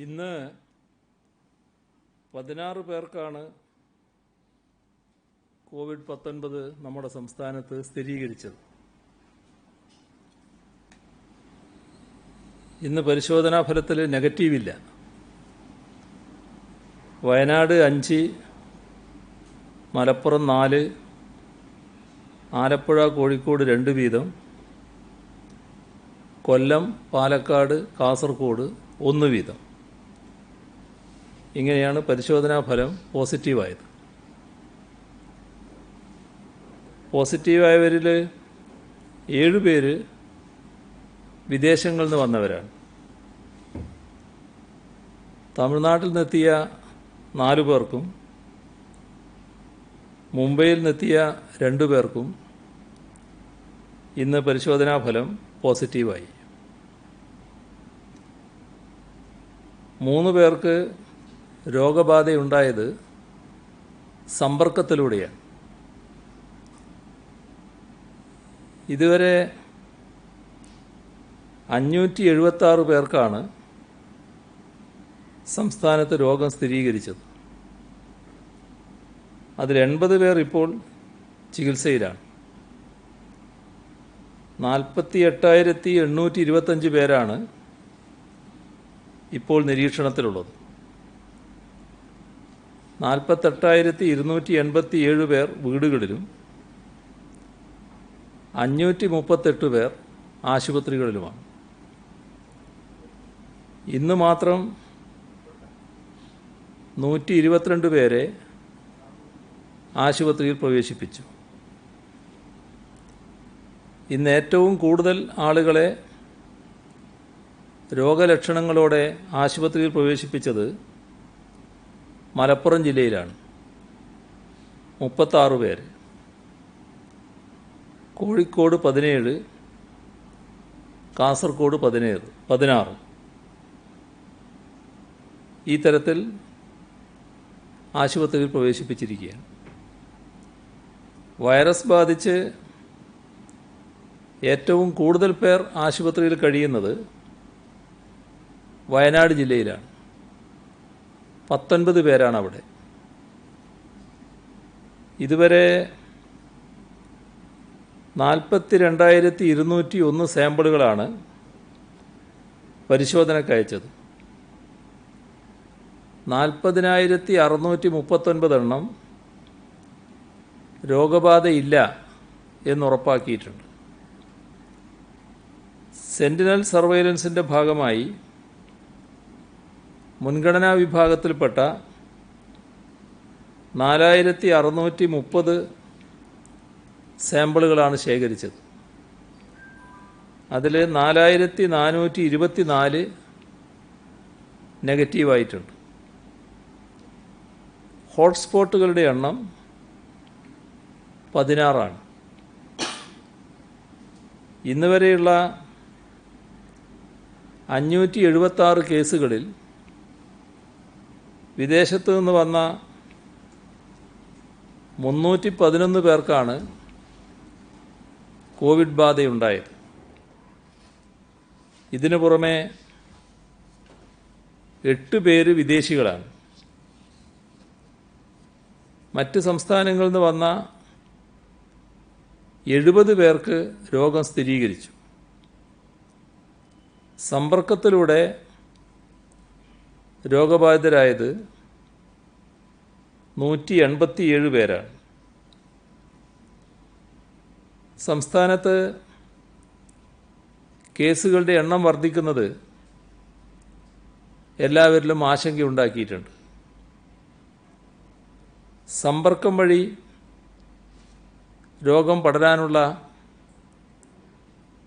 ഇന്ന് 16 പേർക്കാണ് കോവിഡ്-19 നമ്മുടെ സംസ്ഥാനത്ത് സ്ഥിരീകരിച്ചത്. ഇന്ന് പരിശോധനാ ഫലത്തിൽ നെഗറ്റീവില്ല. വയനാട് 5, മലപ്പുറം 4, ആലപ്പുഴ കോഴിക്കോട് 2 വീതം, കൊല്ലം പാലക്കാട് കാസർഗോഡ് 1 വീതം. ഇങ്ങനെയാണ് പരിശോധനാ ഫലം പോസിറ്റീവായത്. പോസിറ്റീവായവരിൽ 7 പേര് വിദേശങ്ങളിൽ നിന്ന് വന്നവരാണ്. തമിഴ്നാട്ടിൽ നിന്നെത്തിയ 4 പേർക്കും മുംബൈയിൽ നിന്നെത്തിയ 2 പേർക്കും ഇന്ന് പരിശോധനാ ഫലം പോസിറ്റീവായി. 3 പേർക്ക് രോഗബാധയുണ്ടായത് സമ്പർക്കത്തിലൂടെയാണ്. ഇതുവരെ 576 പേർക്കാണ് സംസ്ഥാനത്ത് രോഗം സ്ഥിരീകരിച്ചത്. അതിൽ 80 പേർ ഇപ്പോൾ ചികിത്സയിലാണ്. 48,825 പേരാണ് ഇപ്പോൾ നിരീക്ഷണത്തിലുള്ളത്. 48,287 പേർ വീടുകളിലും 538 പേർ ആശുപത്രികളിലുമാണ്. ഇന്ന് മാത്രം 122 പേരെ ആശുപത്രിയിൽ പ്രവേശിപ്പിച്ചു. ഇന്ന് ഏറ്റവും കൂടുതൽ ആളുകളെ രോഗലക്ഷണങ്ങളോടെ ആശുപത്രിയിൽ പ്രവേശിപ്പിച്ചത് മലപ്പുറം ജില്ലയിലാണ്, 36 പേര്. കോഴിക്കോട് 17, കാസർഗോഡ് 16. ഈ തരത്തിൽ ആശുപത്രിയിൽ പ്രവേശിപ്പിച്ചിരിക്കുകയാണ്. വൈറസ് ബാധിച്ച് ഏറ്റവും കൂടുതൽ പേർ ആശുപത്രിയിൽ കഴിയുന്നത് വയനാട് ജില്ലയിലാണ്. 19 പേരാണ് അവിടെ. ഇതുവരെ 42,201 സാമ്പിളുകളാണ് പരിശോധനയ്ക്ക് അയച്ചത്. 40,639 എണ്ണം രോഗബാധയില്ല എന്നുറപ്പാക്കിയിട്ടുണ്ട്. സെന്റിനൽ സർവൈലൻസിൻ്റെ ഭാഗമായി മുൻഗണനാ വിഭാഗത്തിൽപ്പെട്ട 4,630 സാമ്പിളുകളാണ് ശേഖരിച്ചത്. അതിൽ 4,424 നെഗറ്റീവായിട്ടുണ്ട്. ഹോട്ട്സ്പോട്ടുകളുടെ എണ്ണം 16 ഇന്ന് വരെയുള്ള 576 കേസുകളിൽ വിദേശത്തു നിന്ന് വന്ന 311 പേർക്കാണ് കോവിഡ് ബാധയുണ്ടായത്. ഇതിനു പുറമെ 8 പേര് വിദേശികളാണ്. മറ്റ് സംസ്ഥാനങ്ങളിൽ നിന്ന് വന്ന 70 പേർക്ക് രോഗം സ്ഥിരീകരിച്ചു. സമ്പർക്കത്തിലൂടെ രോഗബാധിതരായത് 187 പേരാണ്. സംസ്ഥാനത്ത് കേസുകളുടെ എണ്ണം വർദ്ധിക്കുന്നത് എല്ലാവരിലും ആശങ്കയുണ്ടാക്കിയിട്ടുണ്ട്. സമ്പർക്കം വഴി രോഗം പടരാനുള്ള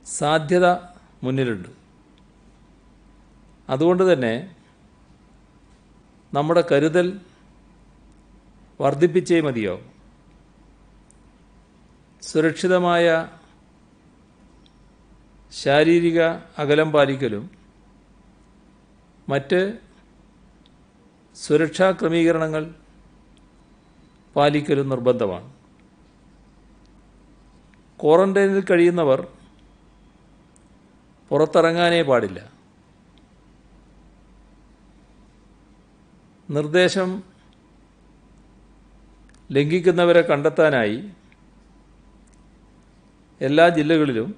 സാധ്യത മുന്നിലുണ്ട്. അതുകൊണ്ട് തന്നെ നമ്മുടെ കരുതൽ വർദ്ധിപ്പിച്ചേ മതിയാവും. സുരക്ഷിതമായ ശാരീരിക അകലം പാലിക്കലും മറ്റ് സുരക്ഷാ ക്രമീകരണങ്ങൾ പാലിക്കലും നിർബന്ധമാണ്. ക്വാറന്റൈനിൽ കഴിയുന്നവർ പുറത്തിറങ്ങാനേ പാടില്ല. നിർദ്ദേശം ലംഘിക്കുന്നവരെ കണ്ടെത്താനായി എല്ലാ ജില്ലകളിലും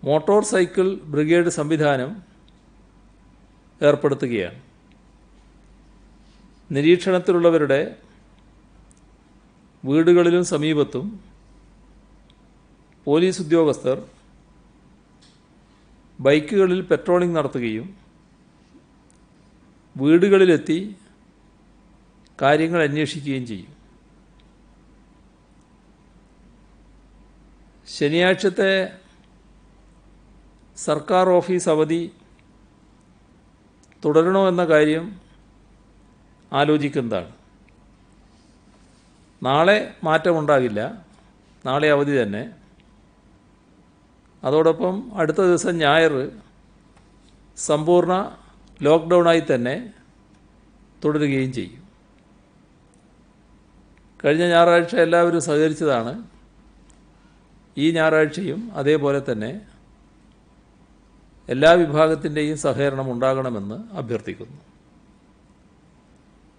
മോട്ടോർ സൈക്കിൾ ബ്രിഗേഡ് സംവിധാനം ഏർപ്പെടുത്തുകയാണ്. നിരീക്ഷണത്തിലുള്ളവരുടെ വീടുകളിലും സമീപത്തും പോലീസ് ഉദ്യോഗസ്ഥർ ബൈക്കുകളിൽ പെട്രോളിംഗ് നടത്തുകയും വീടുകളിലെത്തി കാര്യങ്ങൾ അന്വേഷിക്കുകയും ചെയ്യും. ശനിയാഴ്ചത്തെ സർക്കാർ ഓഫീസ് അവധി തുടരണോ എന്ന കാര്യം ആലോചിക്കുന്നതാണ്. നാളെ മാറ്റമുണ്ടാകില്ല, നാളെ അവധി തന്നെ. അതോടൊപ്പം അടുത്ത ദിവസം ഞായർ സമ്പൂർണ്ണ ലോക്ക്ഡൗണായി തന്നെ തുടരുകയും ചെയ്യും. കഴിഞ്ഞ ഞായറാഴ്ച എല്ലാവരും സഹകരിച്ചതാണ്. ഈ ഞായറാഴ്ചയും അതേപോലെ തന്നെ എല്ലാ വിഭാഗത്തിൻ്റെയും സഹകരണം ഉണ്ടാകണമെന്ന് അഭ്യർത്ഥിക്കുന്നു.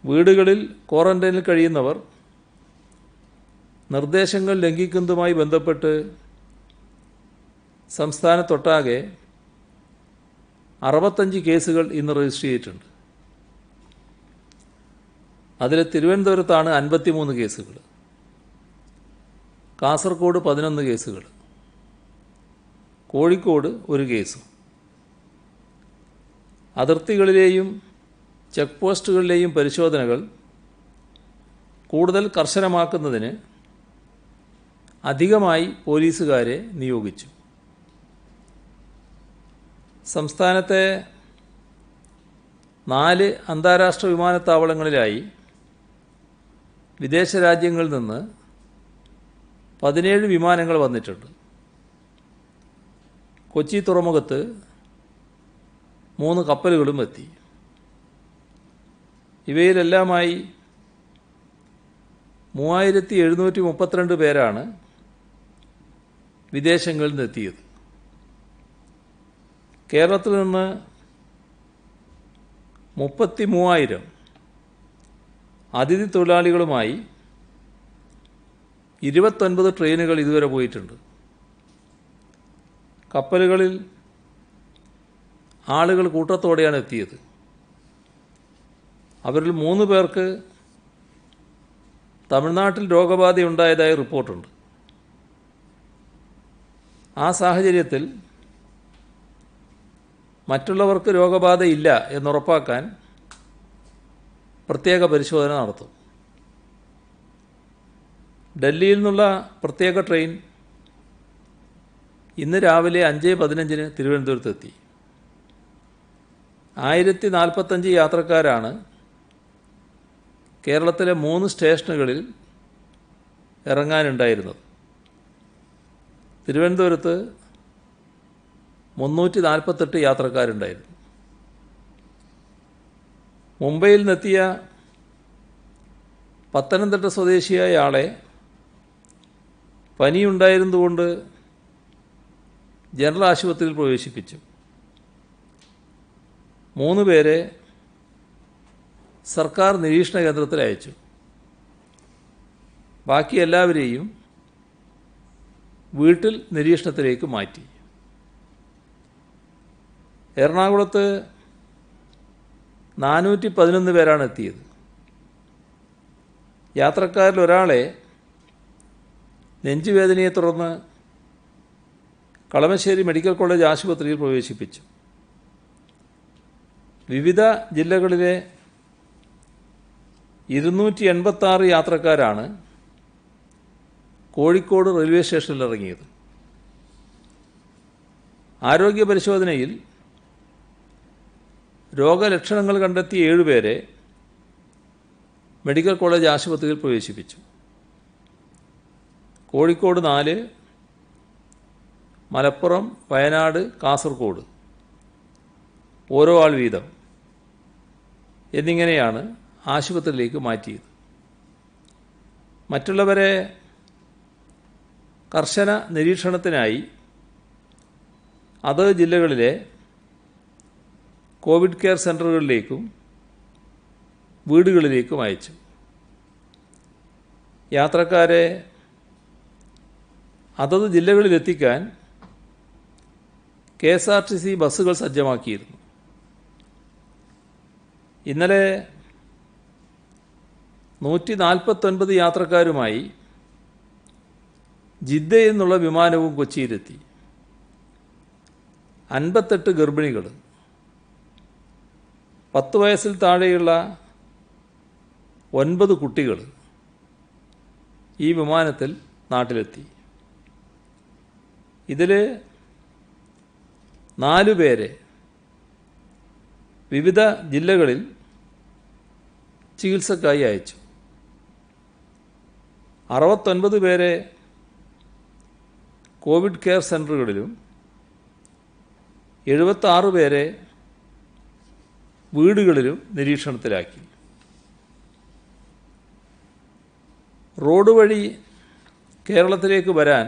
വീടുകളിൽ ക്വാറന്റൈനിൽ കഴിയുന്നവർ നിർദ്ദേശങ്ങൾ ലംഘിക്കുന്നതുമായി ബന്ധപ്പെട്ട് സംസ്ഥാനത്തൊട്ടാകെ 65 കേസുകൾ ഇന്ന് രജിസ്റ്റർ ചെയ്തിട്ടുണ്ട്. അതിൽ തിരുവനന്തപുരത്താണ് 53 കേസുകൾ, കാസർഗോഡ് 11 കേസുകൾ, കോഴിക്കോട് 1 കേസും. അതിർത്തികളിലെയും ചെക്ക് പോസ്റ്റുകളിലെയും പരിശോധനകൾ കൂടുതൽ കർശനമാക്കുന്നതിന് അധികമായി പോലീസുകാരെ നിയോഗിച്ചു. സംസ്ഥാനത്തെ 4 അന്താരാഷ്ട്ര വിമാനത്താവളങ്ങളിലായി വിദേശ രാജ്യങ്ങളിൽ നിന്ന് 17 വിമാനങ്ങൾ വന്നിട്ടുണ്ട്. കൊച്ചി തുറമുഖത്ത് 3 കപ്പലുകളും എത്തി. ഇവയിലെല്ലാമായി 3732 പേരാണ് വിദേശങ്ങളിൽ നിന്നെത്തിയത്. കേരളത്തിൽ നിന്ന് 33,000 അതിഥി തൊഴിലാളികളുമായി 29 ട്രെയിനുകൾ ഇതുവരെ പോയിട്ടുണ്ട്. കപ്പലുകളിൽ ആളുകൾ കൂട്ടത്തോടെയാണ് എത്തിയത്. അവരിൽ 3 പേർക്ക് തമിഴ്നാട്ടിൽ രോഗബാധയുണ്ടായതായി റിപ്പോർട്ടുണ്ട്. ആ സാഹചര്യത്തിൽ മറ്റുള്ളവർക്ക് രോഗബാധയില്ല എന്നുറപ്പാക്കാൻ പ്രത്യേക പരിശോധന നടത്തും. ഡൽഹിയിൽ നിന്നുള്ള പ്രത്യേക ട്രെയിൻ ഇന്ന് രാവിലെ 5:15 തിരുവനന്തപുരത്തെത്തി. 1045 യാത്രക്കാരാണ് കേരളത്തിലെ 3 സ്റ്റേഷനുകളിൽ ഇറങ്ങാനുണ്ടായിരുന്നത്. തിരുവനന്തപുരത്ത് 348 യാത്രക്കാരുണ്ടായിരുന്നു. മുംബൈയിൽ നിന്നെത്തിയ പത്തനംതിട്ട സ്വദേശിയായ ആളെ പനിയുണ്ടായിരുന്നതുകൊണ്ട് ജനറൽ ആശുപത്രിയിൽ പ്രവേശിപ്പിച്ചു. 3 പേരെ സർക്കാർ നിരീക്ഷണ കേന്ദ്രത്തിൽ അയച്ചു. ബാക്കി എല്ലാവരെയും വീട്ടിൽ നിരീക്ഷണത്തിലേക്ക് മാറ്റി. എറണാകുളത്ത് 411 പേരാണ് എത്തിയത്. യാത്രക്കാരിൽ ഒരാളെ നെഞ്ചുവേദനയെ തുടർന്ന് കളമശ്ശേരി മെഡിക്കൽ കോളേജ് ആശുപത്രിയിൽ പ്രവേശിപ്പിച്ചു. വിവിധ ജില്ലകളിലെ 286 യാത്രക്കാരാണ് കോഴിക്കോട് റെയിൽവേ സ്റ്റേഷനിൽ ഇറങ്ങിയത്. ആരോഗ്യ പരിശോധനയിൽ രോഗലക്ഷണങ്ങൾ കണ്ടെത്തിയ 7 പേരെ മെഡിക്കൽ കോളേജ് ആശുപത്രിയിൽ പ്രവേശിപ്പിച്ചു. കോഴിക്കോട് 4, മലപ്പുറം, വയനാട്, കാസർഗോഡ് ഓരോ ആൾ വീതം എന്നിങ്ങനെയാണ് ആശുപത്രിയിലേക്ക് മാറ്റിയത്. മറ്റുള്ളവരെ കർശന നിരീക്ഷണത്തിനായി അത് ജില്ലകളിലെ കോവിഡ് കെയർ സെൻ്ററുകളിലേക്കും വീടുകളിലേക്കും അയച്ചു. യാത്രക്കാരെ അതത് ജില്ലകളിലെത്തിക്കാൻ KSRTC ബസ്സുകൾ സജ്ജമാക്കിയിരുന്നു. ഇന്നലെ 149 യാത്രക്കാരുമായി ജിദ്ദയിൽ നിന്നുള്ള വിമാനവും കൊച്ചിയിലെത്തി. 58 ഗർഭിണികൾ, 10 വയസ്സിൽ താഴെയുള്ള 9 കുട്ടികൾ ഈ വിമാനത്തിൽ നാട്ടിലെത്തി. ഇതിൽ 4 പേരെ വിവിധ ജില്ലകളിൽ ചികിത്സക്കായി അയച്ചു. 69 പേരെ കോവിഡ് കെയർ സെൻ്ററുകളിലും 76 പേരെ വീടുകളിലും നിരീക്ഷണത്തിലാക്കി. റോഡ് വഴി കേരളത്തിലേക്ക് വരാൻ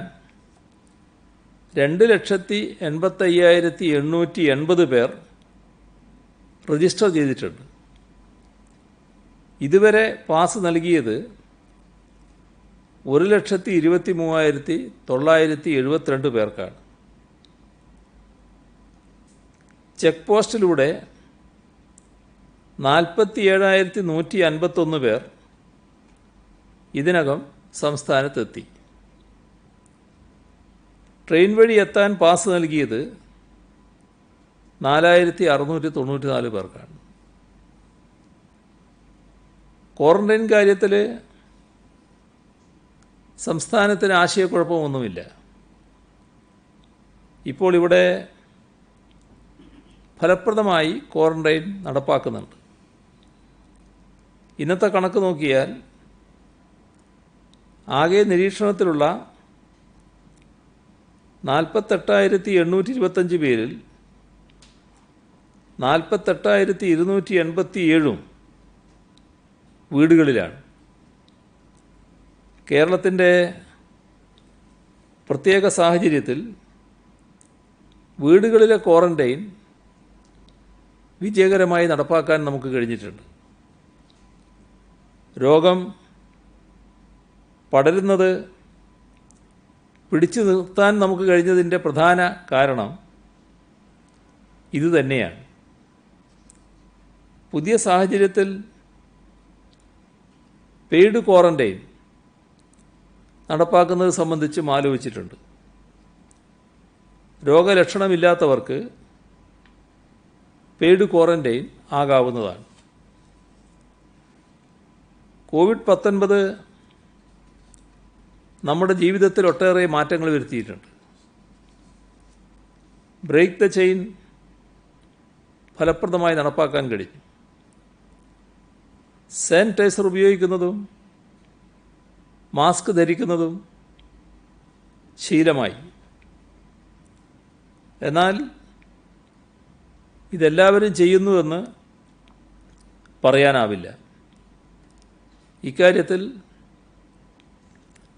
2,85,880 പേർ രജിസ്റ്റർ ചെയ്തിട്ടുണ്ട്. ഇതുവരെ പാസ് നൽകിയത് 1,23,972 പേർക്കാണ്. ചെക്ക് പോസ്റ്റിലൂടെ 47,151 പേർ ഇതിനകം സംസ്ഥാനത്തെത്തി. ട്രെയിൻ വഴി എത്താൻ പാസ് നൽകിയത് 4,694 പേർക്കാണ്. ക്വാറന്റൈൻ കാര്യത്തിൽ സംസ്ഥാനത്തിന് ആശയക്കുഴപ്പമൊന്നുമില്ല. ഇപ്പോൾ ഇവിടെ ഫലപ്രദമായി ക്വാറന്റൈൻ നടപ്പാക്കുന്നുണ്ട്. ഇന്നത്തെ കണക്ക് നോക്കിയാൽ ആകെ നിരീക്ഷണത്തിലുള്ള 48,825 പേരിൽ 48,287 വീടുകളിലാണ്. കേരളത്തിൻ്റെ പ്രത്യേക സാഹചര്യത്തിൽ വീടുകളിലെ ക്വാറന്റൈൻ വിജയകരമായി നടപ്പാക്കാൻ നമുക്ക് കഴിഞ്ഞിട്ടുണ്ട്. രോഗം പടരുന്നത് പിടിച്ചു നിർത്താൻ നമുക്ക് കഴിഞ്ഞതിൻ്റെ പ്രധാന കാരണം ഇതുതന്നെയാണ്. പുതിയ സാഹചര്യത്തിൽ പെയ്ഡ് ക്വാറന്റൈൻ നടപ്പാക്കുന്നത് സംബന്ധിച്ചും ആലോചിച്ചിട്ടുണ്ട്. രോഗലക്ഷണമില്ലാത്തവർക്ക് പെയ്ഡ് ക്വാറന്റൈൻ ആകാവുന്നതാണ്. കോവിഡ്-19 നമ്മുടെ ജീവിതത്തിൽ ഒട്ടേറെ മാറ്റങ്ങൾ വരുത്തിയിട്ടുണ്ട്. ബ്രേക്ക് ദ ചെയിൻ ഫലപ്രദമായി നടപ്പാക്കാൻ കഴിഞ്ഞു. സാനിറ്റൈസർ ഉപയോഗിക്കുന്നതും മാസ്ക് ധരിക്കുന്നതും ശീലമായി. എന്നാൽ ഇതെല്ലാവരും ചെയ്യുന്നുവെന്ന് പറയാനാവില്ല. ഇക്കാര്യത്തിൽ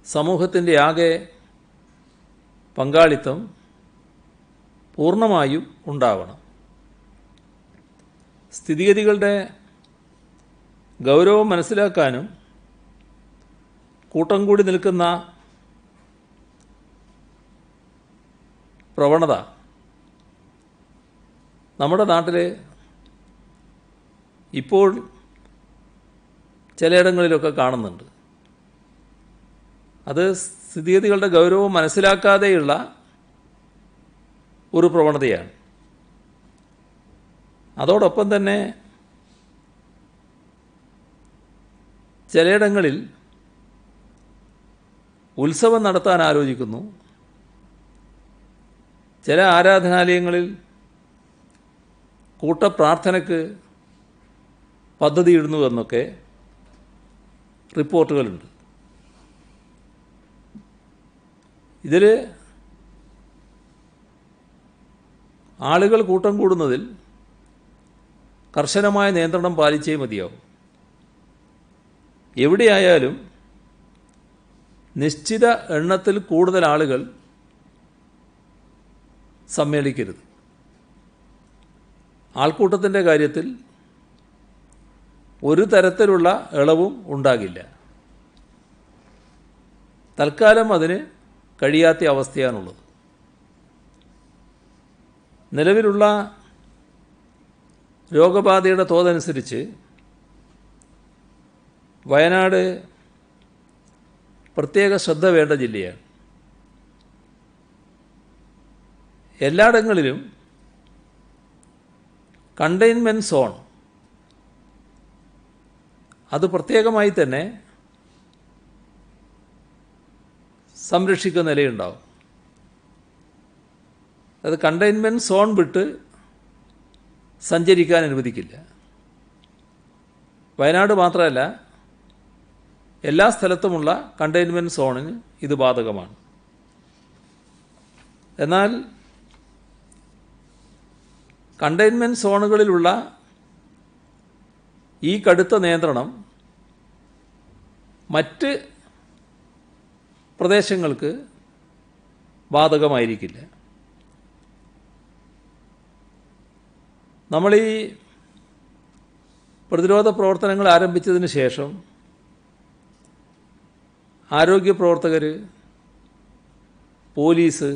സമൂഹത്തിൻ്റെ ആകെ പങ്കാളിത്തം പൂർണ്ണമായും ഉണ്ടാവണം. സ്ഥിതിഗതികളുടെ ഗൗരവം മനസ്സിലാക്കാനും കൂട്ടം കൂടി നിൽക്കുന്ന പ്രവണത നമ്മുടെ നാട്ടിൽ ഇപ്പോൾ ചിലയിടങ്ങളിലൊക്കെ കാണുന്നുണ്ട്. അത് സ്ഥിതിഗതികളുടെ ഗൗരവം മനസ്സിലാക്കാതെയുള്ള ഒരു പ്രവണതയാണ്. അതോടൊപ്പം തന്നെ ചിലയിടങ്ങളിൽ ഉത്സവം നടത്താൻ ആലോചിക്കുന്നു. ചില ആരാധനാലയങ്ങളിൽ കൂട്ടപ്രാർത്ഥനയ്ക്ക് പദ്ധതിയിടുന്നുവെന്നൊക്കെ റിപ്പോർട്ടുകളുണ്ട്. ഇതിൽ ആളുകൾ കൂട്ടം കൂടുന്നതിൽ കർശനമായ നിയന്ത്രണം പാലിച്ചേ മതിയാവും. എവിടെയായാലും നിശ്ചിത എണ്ണത്തിൽ കൂടുതൽ ആളുകൾ സമ്മേളിക്കരുത്. ആൾക്കൂട്ടത്തിൻ്റെ കാര്യത്തിൽ ഒരു തരത്തിലുള്ള ഇളവും ഉണ്ടാകില്ല. തൽക്കാലം അതിന് കഴിയാത്ത അവസ്ഥയാണുള്ളത്. നിലവിലുള്ള രോഗബാധയുടെ തോതനുസരിച്ച് വയനാട് പ്രത്യേക ശ്രദ്ധ വേണ്ട ജില്ലയാണ്. എല്ലായിടങ്ങളിലും കണ്ടെയ്ൻമെൻറ്റ് സോൺ അത് പ്രത്യേകമായി തന്നെ സംരക്ഷിക്കുന്ന നിലയുണ്ടാവും. അത് കണ്ടെയ്ൻമെൻറ്റ് സോൺ വിട്ട് സഞ്ചരിക്കാൻ അനുവദിക്കില്ല. വയനാട് മാത്രമല്ല, എല്ലാ സ്ഥലത്തുമുള്ള കണ്ടെയ്ൻമെൻറ്റ് സോണിന് ഇത് ബാധകമാണ്. എന്നാൽ കണ്ടെയ്ൻമെൻറ്റ് സോണുകളിലുള്ള ഈ കടുത്ത നിയന്ത്രണം മറ്റ് പ്രദേശങ്ങൾക്ക് ബാധകമായിരിക്കില്ല. നമ്മൾ ഈ പ്രതിരോധ പ്രവർത്തനങ്ങൾ ആരംഭിച്ചതിന് ശേഷം ആരോഗ്യ പ്രവർത്തകർ, പോലീസ്,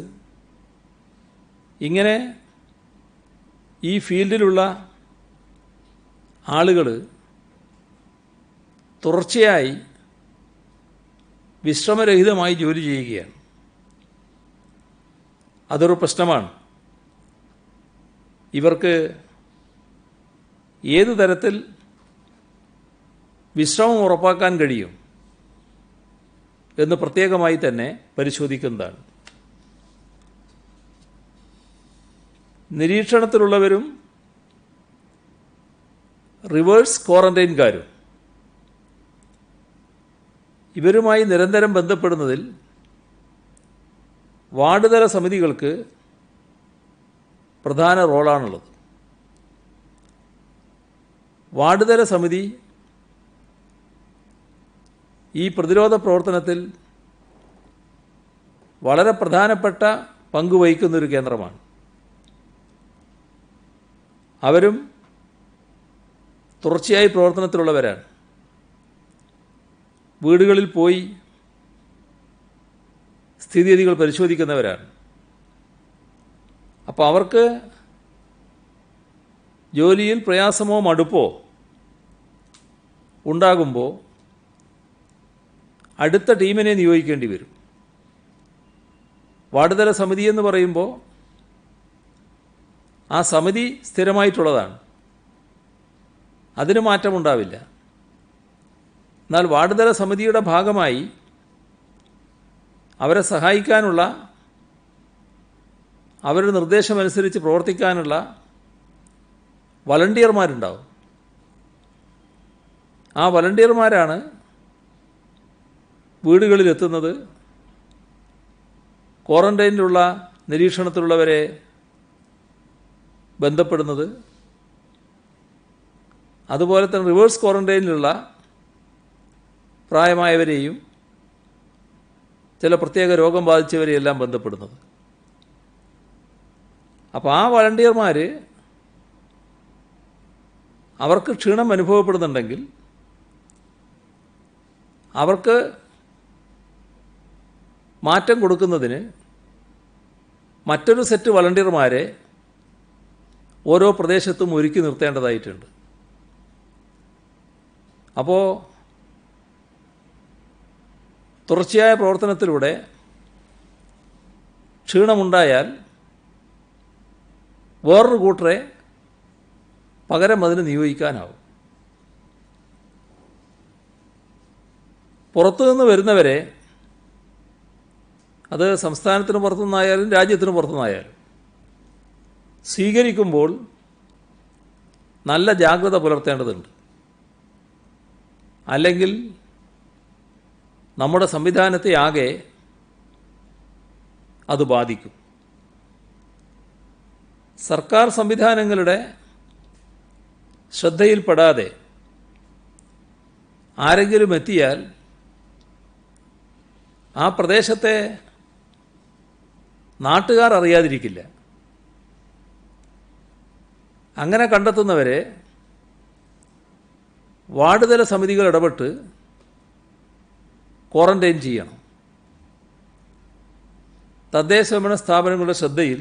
ഇങ്ങനെ ഈ ഫീൽഡിലുള്ള ആളുകൾ തുടർച്ചയായി വിശ്രമരഹിതമായി ജോലി ചെയ്യുകയാണ്. അതൊരു പ്രശ്നമാണ്. ഇവർക്ക് ഏത് തരത്തിൽ വിശ്രമം ഉറപ്പാക്കാൻ കഴിയും എന്ന് പ്രത്യേകമായി തന്നെ പരിശോധിക്കുന്നതാണ്. നിരീക്ഷണത്തിലുള്ളവരും റിവേഴ്സ് ക്വാറന്റൈൻകാരും ഇവരുമായി നിരന്തരം ബന്ധപ്പെടുന്നതിൽ വാർഡ് തല സമിതികൾക്ക് പ്രധാന റോളാണുള്ളത്. വാർഡ് തല സമിതി ഈ പ്രതിരോധ പ്രവർത്തനത്തിൽ വളരെ പ്രധാനപ്പെട്ട പങ്ക് വഹിക്കുന്നൊരു കേന്ദ്രമാണ്. അവരും തുടർച്ചയായി പ്രവർത്തനത്തിലുള്ളവരാണ്. വീടുകളിൽ പോയി സ്ഥിതിഗതികൾ പരിശോധിക്കുന്നവരാണ്. അപ്പോൾ അവർക്ക് ജോലിയിൽ പ്രയാസമോ മടുപ്പോ ഉണ്ടാകുമ്പോൾ അടുത്ത ടീമിനെ നിയോഗിക്കേണ്ടി വരും. വാർഡ് തല സമിതി എന്ന് പറയുമ്പോൾ ആ സമിതി സ്ഥിരമായിട്ടുള്ളതാണ്, അതിന് മാറ്റമുണ്ടാവില്ല. എന്നാൽ വാർഡ് തല സമിതിയുടെ ഭാഗമായി അവരെ സഹായിക്കാനുള്ള, അവരുടെ നിർദ്ദേശമനുസരിച്ച് പ്രവർത്തിക്കാനുള്ള വളണ്ടിയർമാരുണ്ടാവും. ആ വളണ്ടിയർമാരാണ് വീടുകളിലെത്തുന്നത്, ക്വാറന്റൈനിലുള്ള നിരീക്ഷണത്തിലുള്ളവരെ ബന്ധപ്പെടുന്നത്, അതുപോലെ തന്നെ റിവേഴ്സ് ക്വാറന്റൈനിലുള്ള പ്രായമായവരെയും ചില പ്രത്യേക രോഗം ബാധിച്ചവരെയെല്ലാം ബന്ധപ്പെടുന്നത്. അപ്പോൾ ആ വളണ്ടിയർമാർ അവർക്ക് ക്ഷീണം അനുഭവപ്പെടുന്നുണ്ടെങ്കിൽ അവർക്ക് മാറ്റം കൊടുക്കുന്നതിന് മറ്റൊരു സെറ്റ് വളണ്ടിയർമാരെ ഓരോ പ്രദേശത്തും ഒരുക്കി നിർത്തേണ്ടതായിട്ടുണ്ട്. അപ്പോൾ തുടർച്ചയായ പ്രവർത്തനത്തിലൂടെ ക്ഷീണമുണ്ടായാൽ വേറൊരു കൂട്ടരെ പകരം അതിന് നിയോഗിക്കാനാവും. പുറത്തുനിന്ന് വരുന്നവരെ, അത് സംസ്ഥാനത്തിന് പുറത്തുനിന്നായാലും രാജ്യത്തിന് പുറത്തുനിന്നായാലും, സ്വീകരിക്കുമ്പോൾ നല്ല ജാഗ്രത പുലർത്തേണ്ടതുണ്ട്. അല്ലെങ്കിൽ നമ്മുടെ സംവിധാനത്തെ ആകെ അത് ബാധിക്കും. സർക്കാർ സംവിധാനങ്ങളുടെ ശ്രദ്ധയിൽപ്പെടാതെ ആരെങ്കിലും എത്തിയാൽ ആ പ്രദേശത്തെ നാട്ടുകാർ അറിയാതിരിക്കില്ല. അങ്ങനെ കണ്ടെത്തുന്നവരെ വാർഡ് തല സമിതികൾ ഇടപെട്ട് ക്വാറന്റൈൻ ചെയ്യണം. തദ്ദേശഭരണ സ്ഥാപനങ്ങളുടെ ശ്രദ്ധയിൽ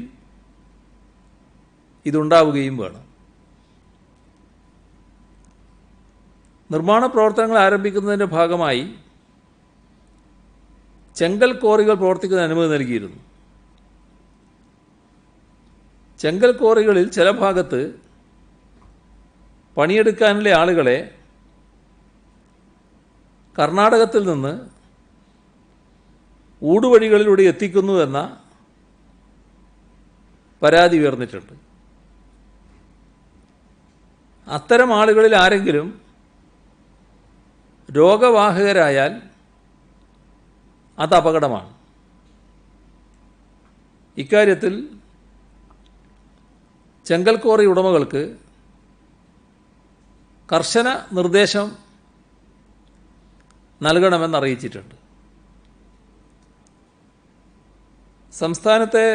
ഇതുണ്ടാവുകയും വേണം. നിർമ്മാണ പ്രവർത്തനങ്ങൾ ആരംഭിക്കുന്നതിൻ്റെ ഭാഗമായി ചെങ്കൽ ക്വാറികൾ പ്രവർത്തിക്കുന്നതിന് അനുമതി നൽകിയിരുന്നു. ചെങ്കൽ ക്വാറികളിൽ ചില ഭാഗത്ത് പണിയെടുക്കാനുള്ള ആളുകളെ കർണാടകത്തിൽ നിന്ന് ഊടുവഴികളിലൂടെ എത്തിക്കുന്നു എന്ന പരാതി ഉയർന്നിട്ടുണ്ട്. അത്തരം ആളുകളിൽ ആരെങ്കിലും രോഗവാഹകരായാൽ അത് അപകടമാണ്. ഇക്കാര്യത്തിൽ ചെങ്കൽ ക്വാറി ഉടമകൾക്ക് കർശന നിർദ്ദേശം നൽകണമെന്ന് അറിയിച്ചിട്ടുണ്ട്. സംസ്ഥാനത്തെ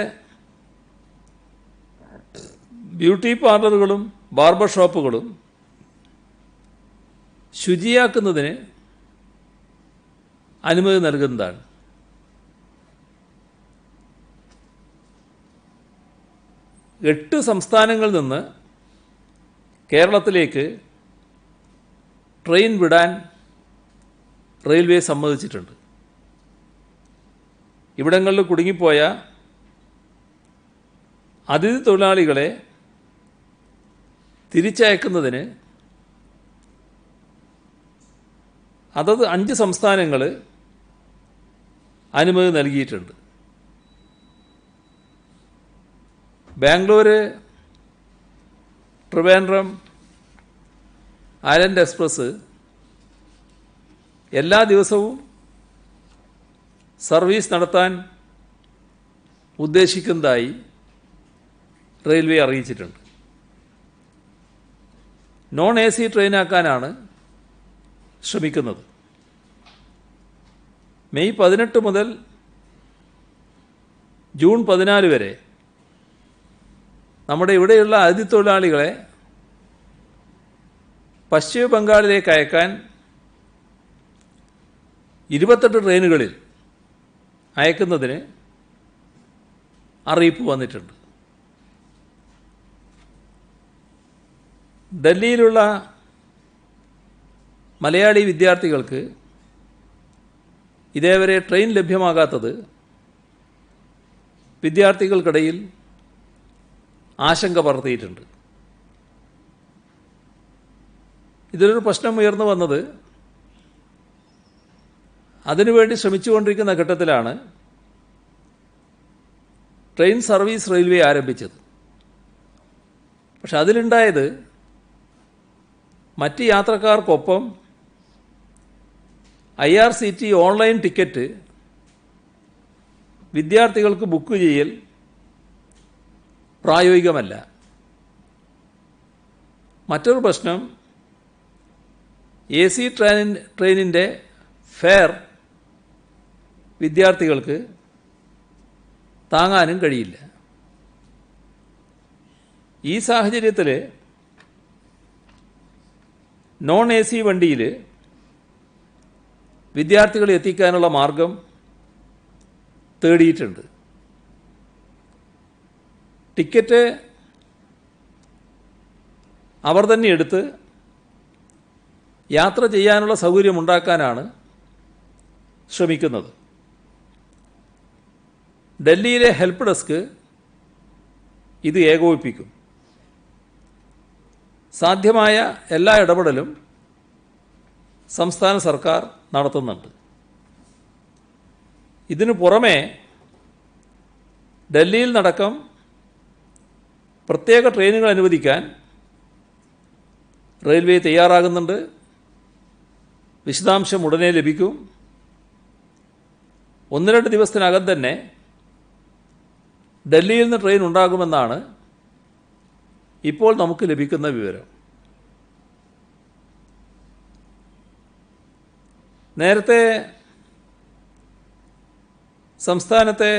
ബ്യൂട്ടി പാർലറുകളും ബാർബർ ഷോപ്പുകളും ശുചിയാക്കുന്നതിന് അനുമതി നൽകുന്നതാണ്. എട്ട് സംസ്ഥാനങ്ങളിൽ നിന്ന് കേരളത്തിലേക്ക് ട്രെയിൻ വിടാൻ റെയിൽവേ സമ്മതിച്ചിട്ടുണ്ട്. ഇവിടങ്ങളിൽ കുടുങ്ങിപ്പോയ അതിഥി തൊഴിലാളികളെ തിരിച്ചയക്കുന്നതിന് അതത് 5 സംസ്ഥാനങ്ങൾ അനുമതി നൽകിയിട്ടുണ്ട്. ബാംഗ്ലൂർ, ട്രിവാൻഡ്രം, ഐലൻഡ് എക്സ്പ്രസ് എല്ലാ ദിവസവും സർവീസ് നടത്താൻ ഉദ്ദേശിക്കുന്നതായി റെയിൽവേ അറിയിച്ചിട്ടുണ്ട്. നോൺ AC ട്രെയിനാക്കാനാണ് ശ്രമിക്കുന്നത്. മെയ് 18 മുതൽ ജൂൺ 14 വരെ നമ്മുടെ ഇവിടെയുള്ള അതിഥി തൊഴിലാളികളെ പശ്ചിമ ബംഗാളിലേക്ക് അയക്കാൻ 28 ട്രെയിനുകളിൽ അയക്കുന്നതിന് അറിയിപ്പ് വന്നിട്ടുണ്ട്. ഡൽഹിയിലുള്ള മലയാളി വിദ്യാർത്ഥികൾക്ക് ഇതേവരെ ട്രെയിൻ ലഭ്യമാകാത്തത് വിദ്യാർത്ഥികൾക്കിടയിൽ ആശങ്ക പടർത്തിയിട്ടുണ്ട്. ഇതിലൊരു പ്രശ്നം ഉയർന്നു വന്നത് അതിനുവേണ്ടി ശ്രമിച്ചുകൊണ്ടിരിക്കുന്ന ഘട്ടത്തിലാണ് ട്രെയിൻ സർവീസ് റെയിൽവേ ആരംഭിച്ചത്. പക്ഷെ അതിലുണ്ടായത് മറ്റ് യാത്രക്കാർക്കൊപ്പം IRCT ഓൺലൈൻ ടിക്കറ്റ് വിദ്യാർത്ഥികൾക്ക് ബുക്ക് ചെയ്യൽ പ്രായോഗികമല്ല. മറ്റൊരു പ്രശ്നം AC ട്രെയിനിൻ്റെ ഫെയർ വിദ്യാർത്ഥികൾക്ക് താങ്ങാനും കഴിയില്ല. ഈ സാഹചര്യത്തിൽ നോൺ AC വണ്ടിയിൽ വിദ്യാർത്ഥികളെ എത്തിക്കാനുള്ള മാർഗം തേടിയിട്ടുണ്ട്. ടിക്കറ്റ് അവർ തന്നെ എടുത്ത് യാത്ര ചെയ്യാനുള്ള സൗകര്യമുണ്ടാക്കാനാണ് ശ്രമിക്കുന്നത്. ഡൽഹിയിലെ ഹെൽപ്പ് ഡെസ്ക് ഇത് ഏകോപിപ്പിക്കും. സാധ്യമായ എല്ലാ ഇടപെടലും സംസ്ഥാന സർക്കാർ നടത്തുന്നുണ്ട്. ഇതിനു പുറമെ ഡൽഹിയിൽ നടക്കം പ്രത്യേക ട്രെയിനുകൾ അനുവദിക്കാൻ റെയിൽവേ തയ്യാറാകുന്നുണ്ട്. വിശദാംശം ഉടനെ ലഭിക്കും. 1-2 ദിവസത്തിനകം തന്നെ ഡൽഹിയിൽ നിന്ന് ട്രെയിൻ ഉണ്ടാകുമെന്നാണ് ഇപ്പോൾ നമുക്ക് ലഭിക്കുന്ന വിവരം. നേരത്തെ സംസ്ഥാനത്തെ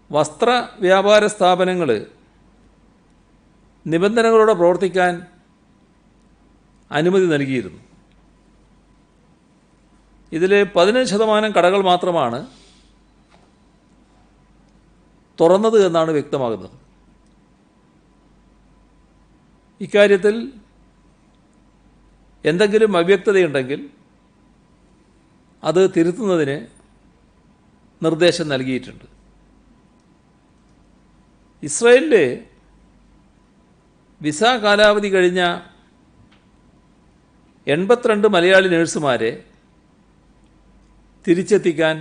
വസ്ത്ര വ്യാപാര സ്ഥാപനങ്ങൾ നിബന്ധനകളോടെ പ്രവർത്തിക്കാൻ അനുമതി നൽകിയിരുന്നു. ഇതിൽ 15% കടകൾ മാത്രമാണ് തുറന്നത് എന്നാണ് വ്യക്തമാകുന്നത്. ഇക്കാര്യത്തിൽ എന്തെങ്കിലും അവ്യക്തതയുണ്ടെങ്കിൽ അത് തിരുത്തുന്നതിന് നിർദ്ദേശം നൽകിയിട്ടുണ്ട്. ഇസ്രായേലിൽ വിസ കാലാവധി കഴിഞ്ഞ 82 മലയാളി നഴ്സുമാരെ തിരിച്ചെത്തിക്കാൻ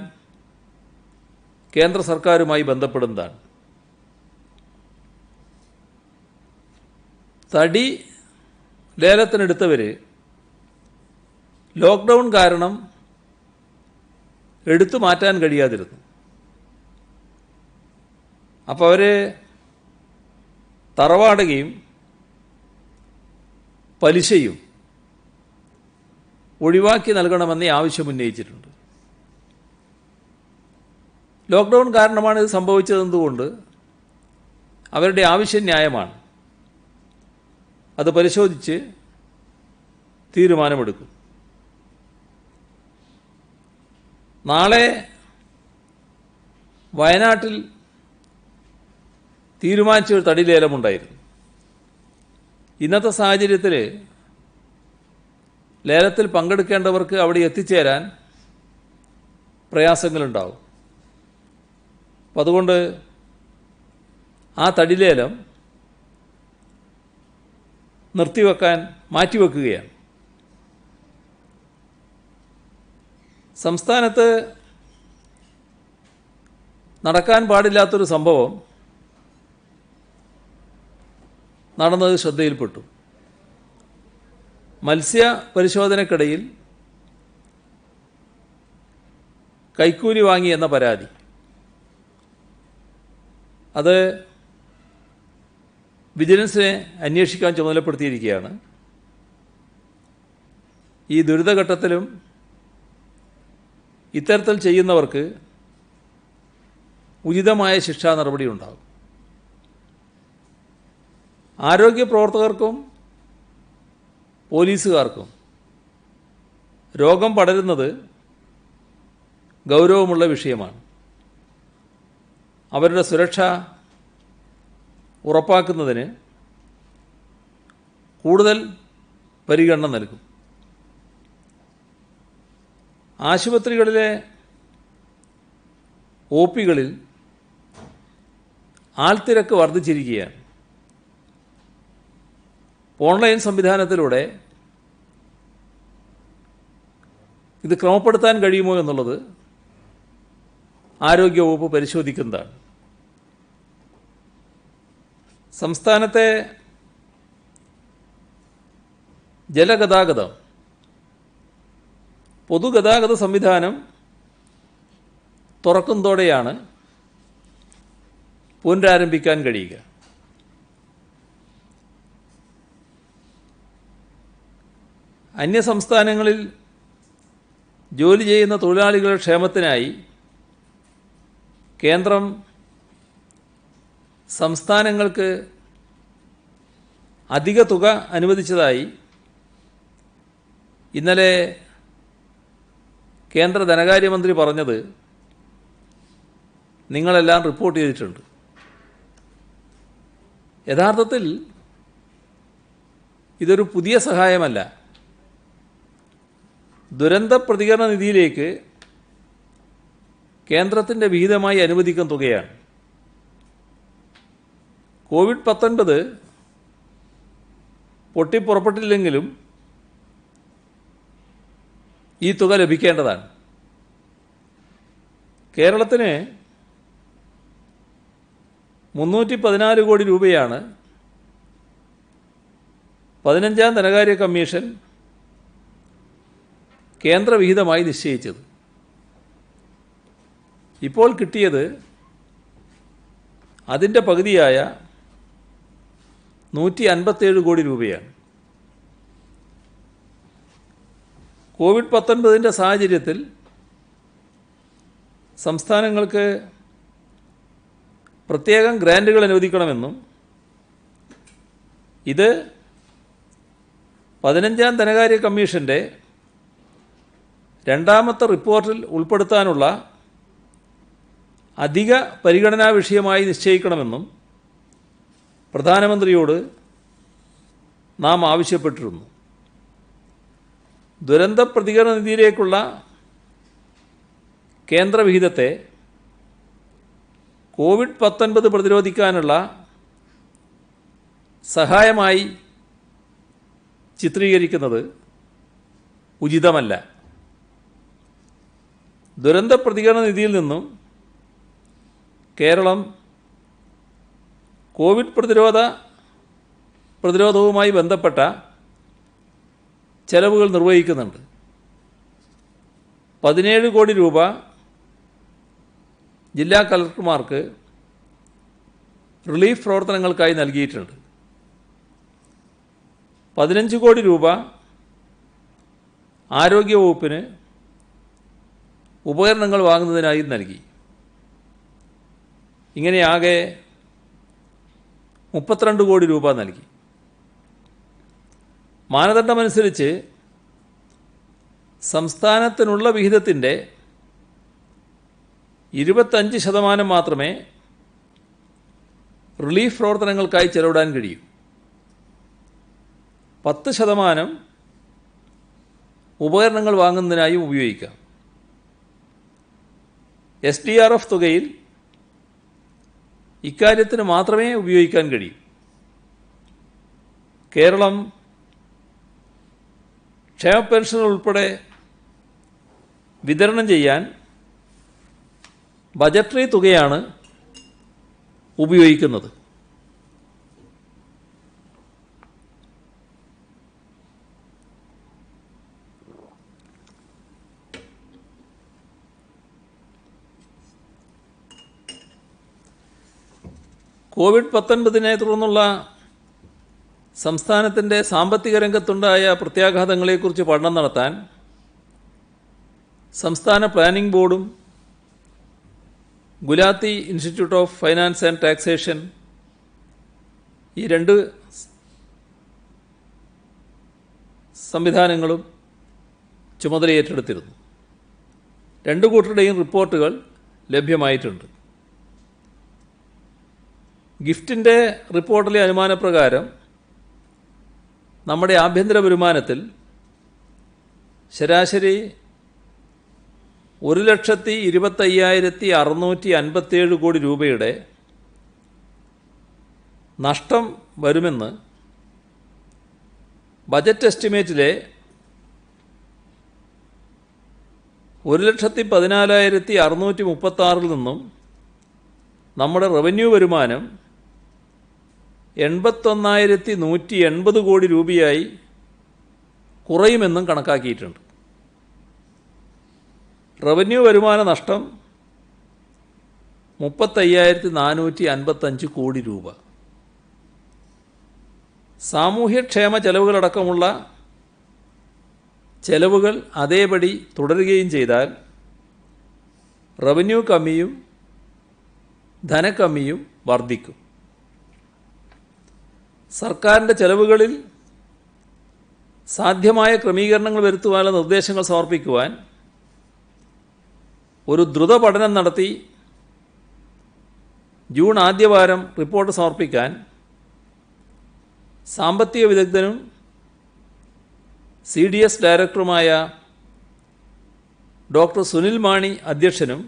കേന്ദ്ര സർക്കാരുമായി ബന്ധപ്പെടുന്നതാണ്. തടി ലേലത്തിനെടുത്തവർ ലോക്ക്ഡൗൺ കാരണം എടുത്തു മാറ്റാൻ കഴിയാതിരുന്നു. അപ്പോൾ അവർ തറവാടകയും പലിശയും ഒഴിവാക്കി നൽകണമെന്നേ ആവശ്യമുന്നയിച്ചിട്ടുണ്ട്. ലോക്ക്ഡൗൺ കാരണമാണ് ഇത് സംഭവിച്ചതെന്നുകൊണ്ട് അവരുടെ ആവശ്യം ന്യായമാണ്. അത് പരിശോധിച്ച് തീരുമാനമെടുക്കും. നാളെ വയനാട്ടിൽ തീരുമാനിച്ച ഒരു തടി ലേലമുണ്ടായിരുന്നു. ഇന്നത്തെ സാഹചര്യത്തിൽ ലേലത്തിൽ പങ്കെടുക്കേണ്ടവർക്ക് അവിടെ എത്തിച്ചേരാൻ പ്രയാസങ്ങളുണ്ടാവും. അപ്പം അതുകൊണ്ട് ആ തടി ലേലം മാറ്റിവെക്കുകയാണ്. സംസ്ഥാനത്ത് നടക്കാൻ പാടില്ലാത്തൊരു സംഭവം നടന്നത് ശ്രദ്ധയിൽപ്പെട്ടു. മത്സ്യ പരിശോധനയ്ക്കിടയിൽ കൈക്കൂലി വാങ്ങി എന്ന പരാതി. അത് വിജിലൻസിനെ അന്വേഷിക്കാൻ ചുമതലപ്പെടുത്തിയിരിക്കുകയാണ്. ഈ ദുരിതഘട്ടത്തിലും ഇത്തരത്തിൽ ചെയ്യുന്നവർക്ക് ഉചിതമായ ശിക്ഷാ നടപടി ഉണ്ടാകും. ആരോഗ്യ പ്രവർത്തകർക്കും പോലീസുകാർക്കും രോഗം പടരുന്നത് ഗൗരവമുള്ള വിഷയമാണ്. അവരുടെ സുരക്ഷ ഉറപ്പാക്കുന്നതിന് കൂടുതൽ പരിഗണന നൽകും. ആശുപത്രികളിലെ OPകളിൽ ആൾത്തിരക്ക് വർദ്ധിച്ചിരിക്കുകയാണ്. ഓൺലൈൻ സംവിധാനത്തിലൂടെ ഇത് ക്രമപ്പെടുത്താൻ കഴിയുമോ എന്നുള്ളത് ആരോഗ്യവകുപ്പ് പരിശോധിക്കുന്നതാണ്. സംസ്ഥാനത്തെ ജലഗതാഗതം പൊതുഗതാഗത സംവിധാനം തുറക്കുന്നതോടെയാണ് പുനരാരംഭിക്കാൻ കഴിയുക. അന്യസംസ്ഥാനങ്ങളിൽ ജോലി ചെയ്യുന്ന തൊഴിലാളികളുടെ ക്ഷേമത്തിനായി കേന്ദ്രം സംസ്ഥാനങ്ങൾക്ക് അധിക തുക അനുവദിച്ചതായി ഇന്നലെ കേന്ദ്ര ധനകാര്യമന്ത്രി പറഞ്ഞത് നിങ്ങളെല്ലാം റിപ്പോർട്ട് ചെയ്തിട്ടുണ്ട്. യഥാർത്ഥത്തിൽ ഇതൊരു പുതിയ സഹായമല്ല. ദുരന്ത പ്രതികരണ നിധിയിലേക്ക് കേന്ദ്രത്തിൻ്റെ വിഹിതമായി അനുവദിക്കുന്ന തുകയാണ്. COVID-19 പൊട്ടിപ്പുറപ്പെട്ടില്ലെങ്കിലും ഈ തുക ലഭിക്കേണ്ടതാണ്. കേരളത്തിന് 314 കോടി രൂപയാണ് 15ാം ധനകാര്യ കമ്മീഷൻ കേന്ദ്രവിഹിതമായി നിശ്ചയിച്ചത്. ഇപ്പോൾ കിട്ടിയത് അതിൻ്റെ പകുതിയായ 157 കോടി രൂപയാണ്. COVID-19 സാഹചര്യത്തിൽ സംസ്ഥാനങ്ങൾക്ക് പ്രത്യേകം ഗ്രാൻറ്റുകൾ അനുവദിക്കണമെന്നും ഇത് 15ാം ധനകാര്യ കമ്മീഷൻ്റെ രണ്ടാമത്തെ റിപ്പോർട്ടിൽ ഉൾപ്പെടുത്താനുള്ള അധിക പരിഗണനാ വിഷയമായി നിശ്ചയിക്കണമെന്നും പ്രധാനമന്ത്രിയോട് നാം ആവശ്യപ്പെട്ടിരുന്നു. ദുരന്ത പ്രതികരണ നിധിയിലേക്കുള്ള കേന്ദ്രവിഹിതത്തെ കോവിഡ്-19 പ്രതിരോധിക്കാനുള്ള സഹായമായി ചിത്രീകരിക്കുന്നത് ഉചിതമല്ല. ദുരന്ത പ്രതികരണ നിധിയിൽ നിന്നും കേരളം കോവിഡ് പ്രതിരോധവുമായി ബന്ധപ്പെട്ട ചെലവുകൾ നിർവഹിക്കുന്നുണ്ട്. 17 കോടി രൂപ ജില്ലാ കളക്ടർമാർക്ക് റിലീഫ് പ്രവർത്തനങ്ങൾക്കായി നൽകിയിട്ടുണ്ട്. 15 കോടി രൂപ ആരോഗ്യവകുപ്പിന് ഉപകരണങ്ങൾ വാങ്ങുന്നതിനായി നൽകി. ഇങ്ങനെ ആകെ 32 കോടി രൂപ നൽകി. മാനദണ്ഡമനുസരിച്ച് സംസ്ഥാനത്തിനുള്ള വിഹിതത്തിൻ്റെ 25% മാത്രമേ റിലീഫ് പ്രവർത്തനങ്ങൾക്കായി ചെലവിടാൻ കഴിയൂ. 10% ഉപകരണങ്ങൾ വാങ്ങുന്നതിനായും ഉപയോഗിക്കാം. SDRF തുകയിൽ ഇക്കാര്യത്തിന് മാത്രമേ ഉപയോഗിക്കാൻ കഴിയൂ. കേരളം ക്ഷേമ പെൻഷൻ ഉൾപ്പെടെ വിതരണം ചെയ്യാൻ ബജറ്ററി തുകയാണ് ഉപയോഗിക്കുന്നത്. കോവിഡ്-19 തുടർന്നുള്ള സംസ്ഥാനത്തിൻ്റെ സാമ്പത്തിക രംഗത്തുണ്ടായ പ്രത്യാഘാതങ്ങളെക്കുറിച്ച് പഠനം നടത്താൻ സംസ്ഥാന പ്ലാനിംഗ് ബോർഡും Gulati institute of finance and taxation ഈ രണ്ട് സംവിധാനങ്ങളും ചുമതലയേറ്റെടുത്തിരുന്നു. രണ്ടു കൂട്ടരുടെയും റിപ്പോർട്ടുകൾ ലഭ്യമായിട്ടുണ്ട്. ഗിഫ്റ്റിൻ്റെ റിപ്പോർട്ടിലെ അനുമാനപ്രകാരം നമ്മുടെ ആഭ്യന്തര വരുമാനത്തിൽ ശരാശരി 1,25,657 കോടി രൂപയുടെ നഷ്ടം വരുമെന്ന് ബജറ്റ് എസ്റ്റിമേറ്റിലെ 1,14,636 നിന്നും നമ്മുടെ റവന്യൂ വരുമാനം 81,180 കോടി രൂപയായി കുറയുമെന്നും കണക്കാക്കിയിട്ടുണ്ട്. റവന്യൂ വരുമാന നഷ്ടം 35,455 കോടി രൂപ. സാമൂഹ്യക്ഷേമ ചെലവുകളടക്കമുള്ള ചെലവുകൾ അതേപടി തുടരുകയും ചെയ്താൽ റവന്യൂ കമ്മിയും ധനക്കമ്മിയും വർദ്ധിക്കും. സർക്കാരിൻ്റെ ചെലവുകളിൽ സാധ്യമായ ക്രമീകരണങ്ങൾ വരുത്തുവാനുള്ള നിർദ്ദേശങ്ങൾ സമർപ്പിക്കുവാൻ ഒരു ദ്രുത പഠനം നടത്തി ജൂൺ ആദ്യവാരം റിപ്പോർട്ട് സമർപ്പിക്കാൻ സാമ്പത്തിക വിദഗ്ധനും CDS ഡയറക്ടറുമായ ഡോക്ടർ സുനിൽ മാണി അധ്യക്ഷനും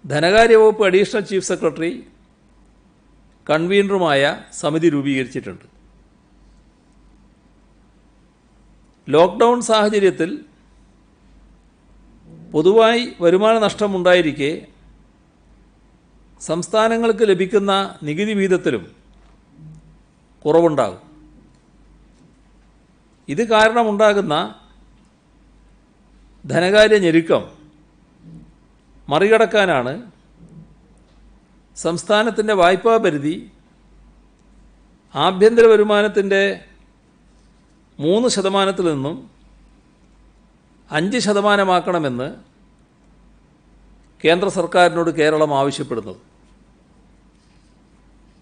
ധനകാര്യവകുപ്പ് അഡീഷണൽ ചീഫ് സെക്രട്ടറി കൺവീനറുമായ സമിതി രൂപീകരിച്ചിട്ടുണ്ട്. ലോക്ക്ഡൗൺ സാഹചര്യത്തിൽ പൊതുവായി വരുമാന നഷ്ടമുണ്ടായിരിക്കെ സംസ്ഥാനങ്ങൾക്ക് ലഭിക്കുന്ന നികുതി വിഹിതത്തിലും കുറവുണ്ടാകും. ഇത് കാരണമുണ്ടാകുന്ന ധനകാര്യ ഞെരുക്കം മറികടക്കാനാണ് സംസ്ഥാനത്തിൻ്റെ വായ്പാ പരിധി ആഭ്യന്തര വരുമാനത്തിൻ്റെ 3% നിന്നും 5% കേന്ദ്ര സർക്കാരിനോട് കേരളം ആവശ്യപ്പെടുന്നത്.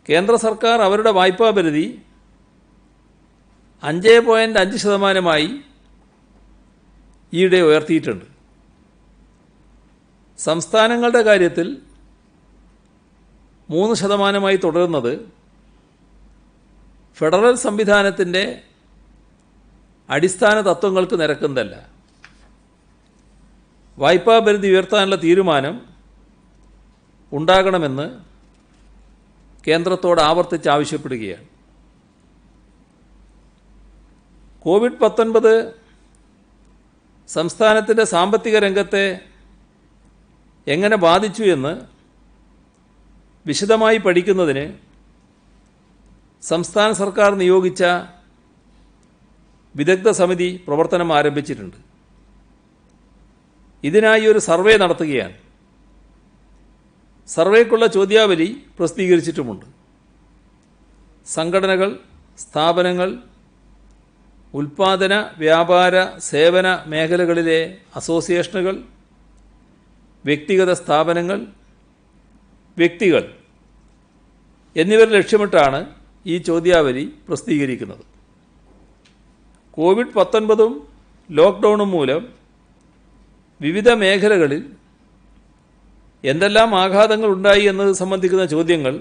കേന്ദ്ര സർക്കാർ അവരുടെ വായ്പാ പരിധി 5.5% ഈയിടെ ഉയർത്തിയിട്ടുണ്ട്. സംസ്ഥാനങ്ങളുടെ കാര്യത്തിൽ 3% തുടരുന്നത് ഫെഡറൽ സംവിധാനത്തിൻ്റെ അടിസ്ഥാന തത്വങ്ങൾക്ക് നിരക്കുന്നതല്ല. വായ്പാ പരിധി ഉയർത്താനുള്ള തീരുമാനം ഉണ്ടാകണമെന്ന് കേന്ദ്രത്തോട് ആവർത്തിച്ച് ആവശ്യപ്പെടുകയാണ്. കോവിഡ്-19 സംസ്ഥാനത്തിൻ്റെ സാമ്പത്തിക രംഗത്തെ എങ്ങനെ ബാധിച്ചു എന്ന് വിശദമായി പഠിക്കുന്നതിന് സംസ്ഥാന സർക്കാർ നിയോഗിച്ച വിദഗ്ധ സമിതി പ്രവർത്തനം ആരംഭിച്ചിട്ടുണ്ട്. ഇതിനായി ഒരു സർവേ നടത്തുകയാണ്. സർവേക്കുള്ള ചോദ്യാവലി പ്രസിദ്ധീകരിച്ചിട്ടുമുണ്ട്. സംഘടനകൾ, സ്ഥാപനങ്ങൾ, ഉൽപ്പാദന, വ്യാപാര, സേവന മേഖലകളിലെ അസോസിയേഷനുകൾ, വ്യക്തിഗത സ്ഥാപനങ്ങൾ, വ്യക്തികൾ എന്നിവരെ ലക്ഷ്യമിട്ടാണ് ഈ ചോദ്യാവലി പ്രസിദ്ധീകരിക്കുന്നത്. കോവിഡ്-19 ലോക്ക്ഡൗണും മൂലം വിവിധ മേഖലകളിൽ എന്തെല്ലാം ആഘാതങ്ങൾ ഉണ്ടായി എന്നത് സംബന്ധിക്കുന്ന ചോദ്യങ്ങൾ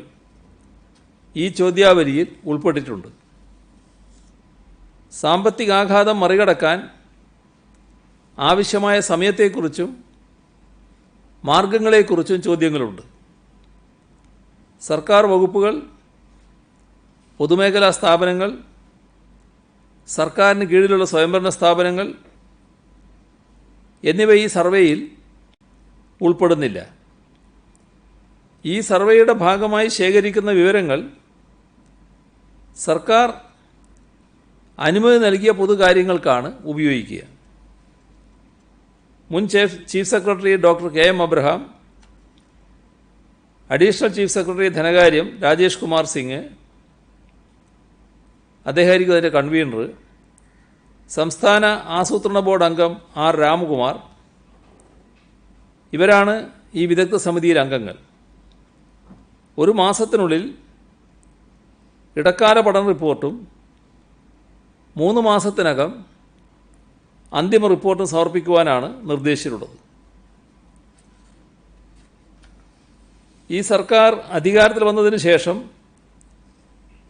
ഈ ചോദ്യാവലിയിൽ ഉൾപ്പെട്ടിട്ടുണ്ട്. സാമ്പത്തികാഘാതം മറികടക്കാൻ ആവശ്യമായ സമയത്തെക്കുറിച്ചും മാർഗങ്ങളെക്കുറിച്ചും ചോദ്യങ്ങളുണ്ട്. സർക്കാർ വകുപ്പുകൾ, പൊതുമേഖലാ സ്ഥാപനങ്ങൾ, സർക്കാരിന് കീഴിലുള്ള സ്വയംഭരണ സ്ഥാപനങ്ങൾ എന്നിവ ഈ സർവേയിൽ ഉൾപ്പെടുന്നില്ല. ഈ സർവേയുടെ ഭാഗമായി ശേഖരിക്കുന്ന വിവരങ്ങൾ സർക്കാർ അനുമതി നൽകിയ പൊതുകാര്യങ്ങൾക്കാണ് ഉപയോഗിക്കുക. മുൻ chief secretary doctor K M. Abraham, additional chief secretary ധനകാര്യം രാജേഷ് കുമാർ സിംഗ്, അദ്ദേഹമായിരിക്കും അതിൻ്റെ കൺവീനർ, സംസ്ഥാന ആസൂത്രണ ബോർഡ് അംഗം ആർ രാമകുമാർ, ഇവരാണ് ഈ വിദഗ്ധ സമിതിയിലെ അംഗങ്ങൾ. ഒരു മാസത്തിനുള്ളിൽ ഇടക്കാല പഠന റിപ്പോർട്ടും 3 മാസത്തിനകം അന്തിമ റിപ്പോർട്ടും സമർപ്പിക്കുവാനാണ് നിർദ്ദേശിച്ചിട്ടുള്ളത്. ഈ സർക്കാർ അധികാരത്തിൽ വന്നതിന് ശേഷം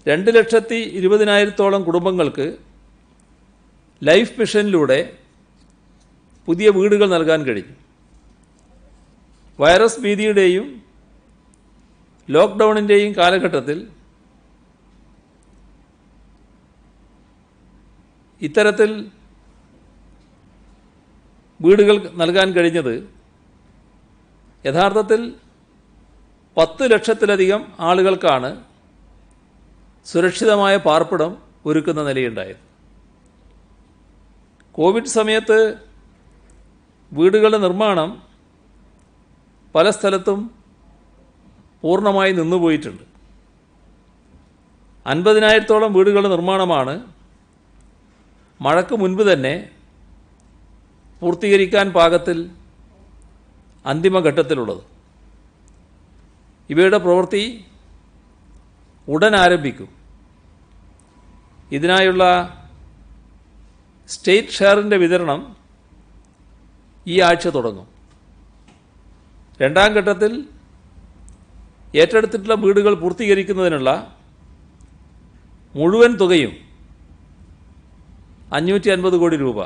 2,20,000-ഓളം കുടുംബങ്ങൾക്ക് ലൈഫ് മിഷനിലൂടെ പുതിയ വീടുകൾ നൽകാൻ കഴിഞ്ഞു. വൈറസ് ഭീതിയുടെയും ലോക്ക്ഡൗണിൻ്റെയും കാലഘട്ടത്തിൽ ഇത്തരത്തിൽ വീടുകൾ നൽകാൻ കഴിഞ്ഞത് യഥാർത്ഥത്തിൽ 10 ലക്ഷത്തിലധികം ആളുകൾക്കാണ് സുരക്ഷിതമായ പാർപ്പിടം ഒരുക്കുന്ന നിലയുണ്ടായത്. കോവിഡ് സമയത്ത് വീടുകളുടെ നിർമ്മാണം പല സ്ഥലത്തും പൂർണ്ണമായി നിന്നുപോയിട്ടുണ്ട്. 50,000-ഓളം വീടുകളുടെ നിർമ്മാണമാണ് മഴയ്ക്ക് മുൻപ് തന്നെ പൂർത്തീകരിക്കാൻ പാകത്തിൽ അന്തിമഘട്ടത്തിലുള്ളത്. ഇവയുടെ പ്രവൃത്തി ഉടൻ ആരംഭിക്കും. ഇതിനായുള്ള സ്റ്റേറ്റ് ഷെയറിൻ്റെ വിതരണം ഈ ആഴ്ച തുടങ്ങും. രണ്ടാം ഘട്ടത്തിൽ ഏറ്റെടുത്തിട്ടുള്ള വീടുകൾ പൂർത്തീകരിക്കുന്നതിനുള്ള മുഴുവൻ തുകയും 550 കോടി രൂപ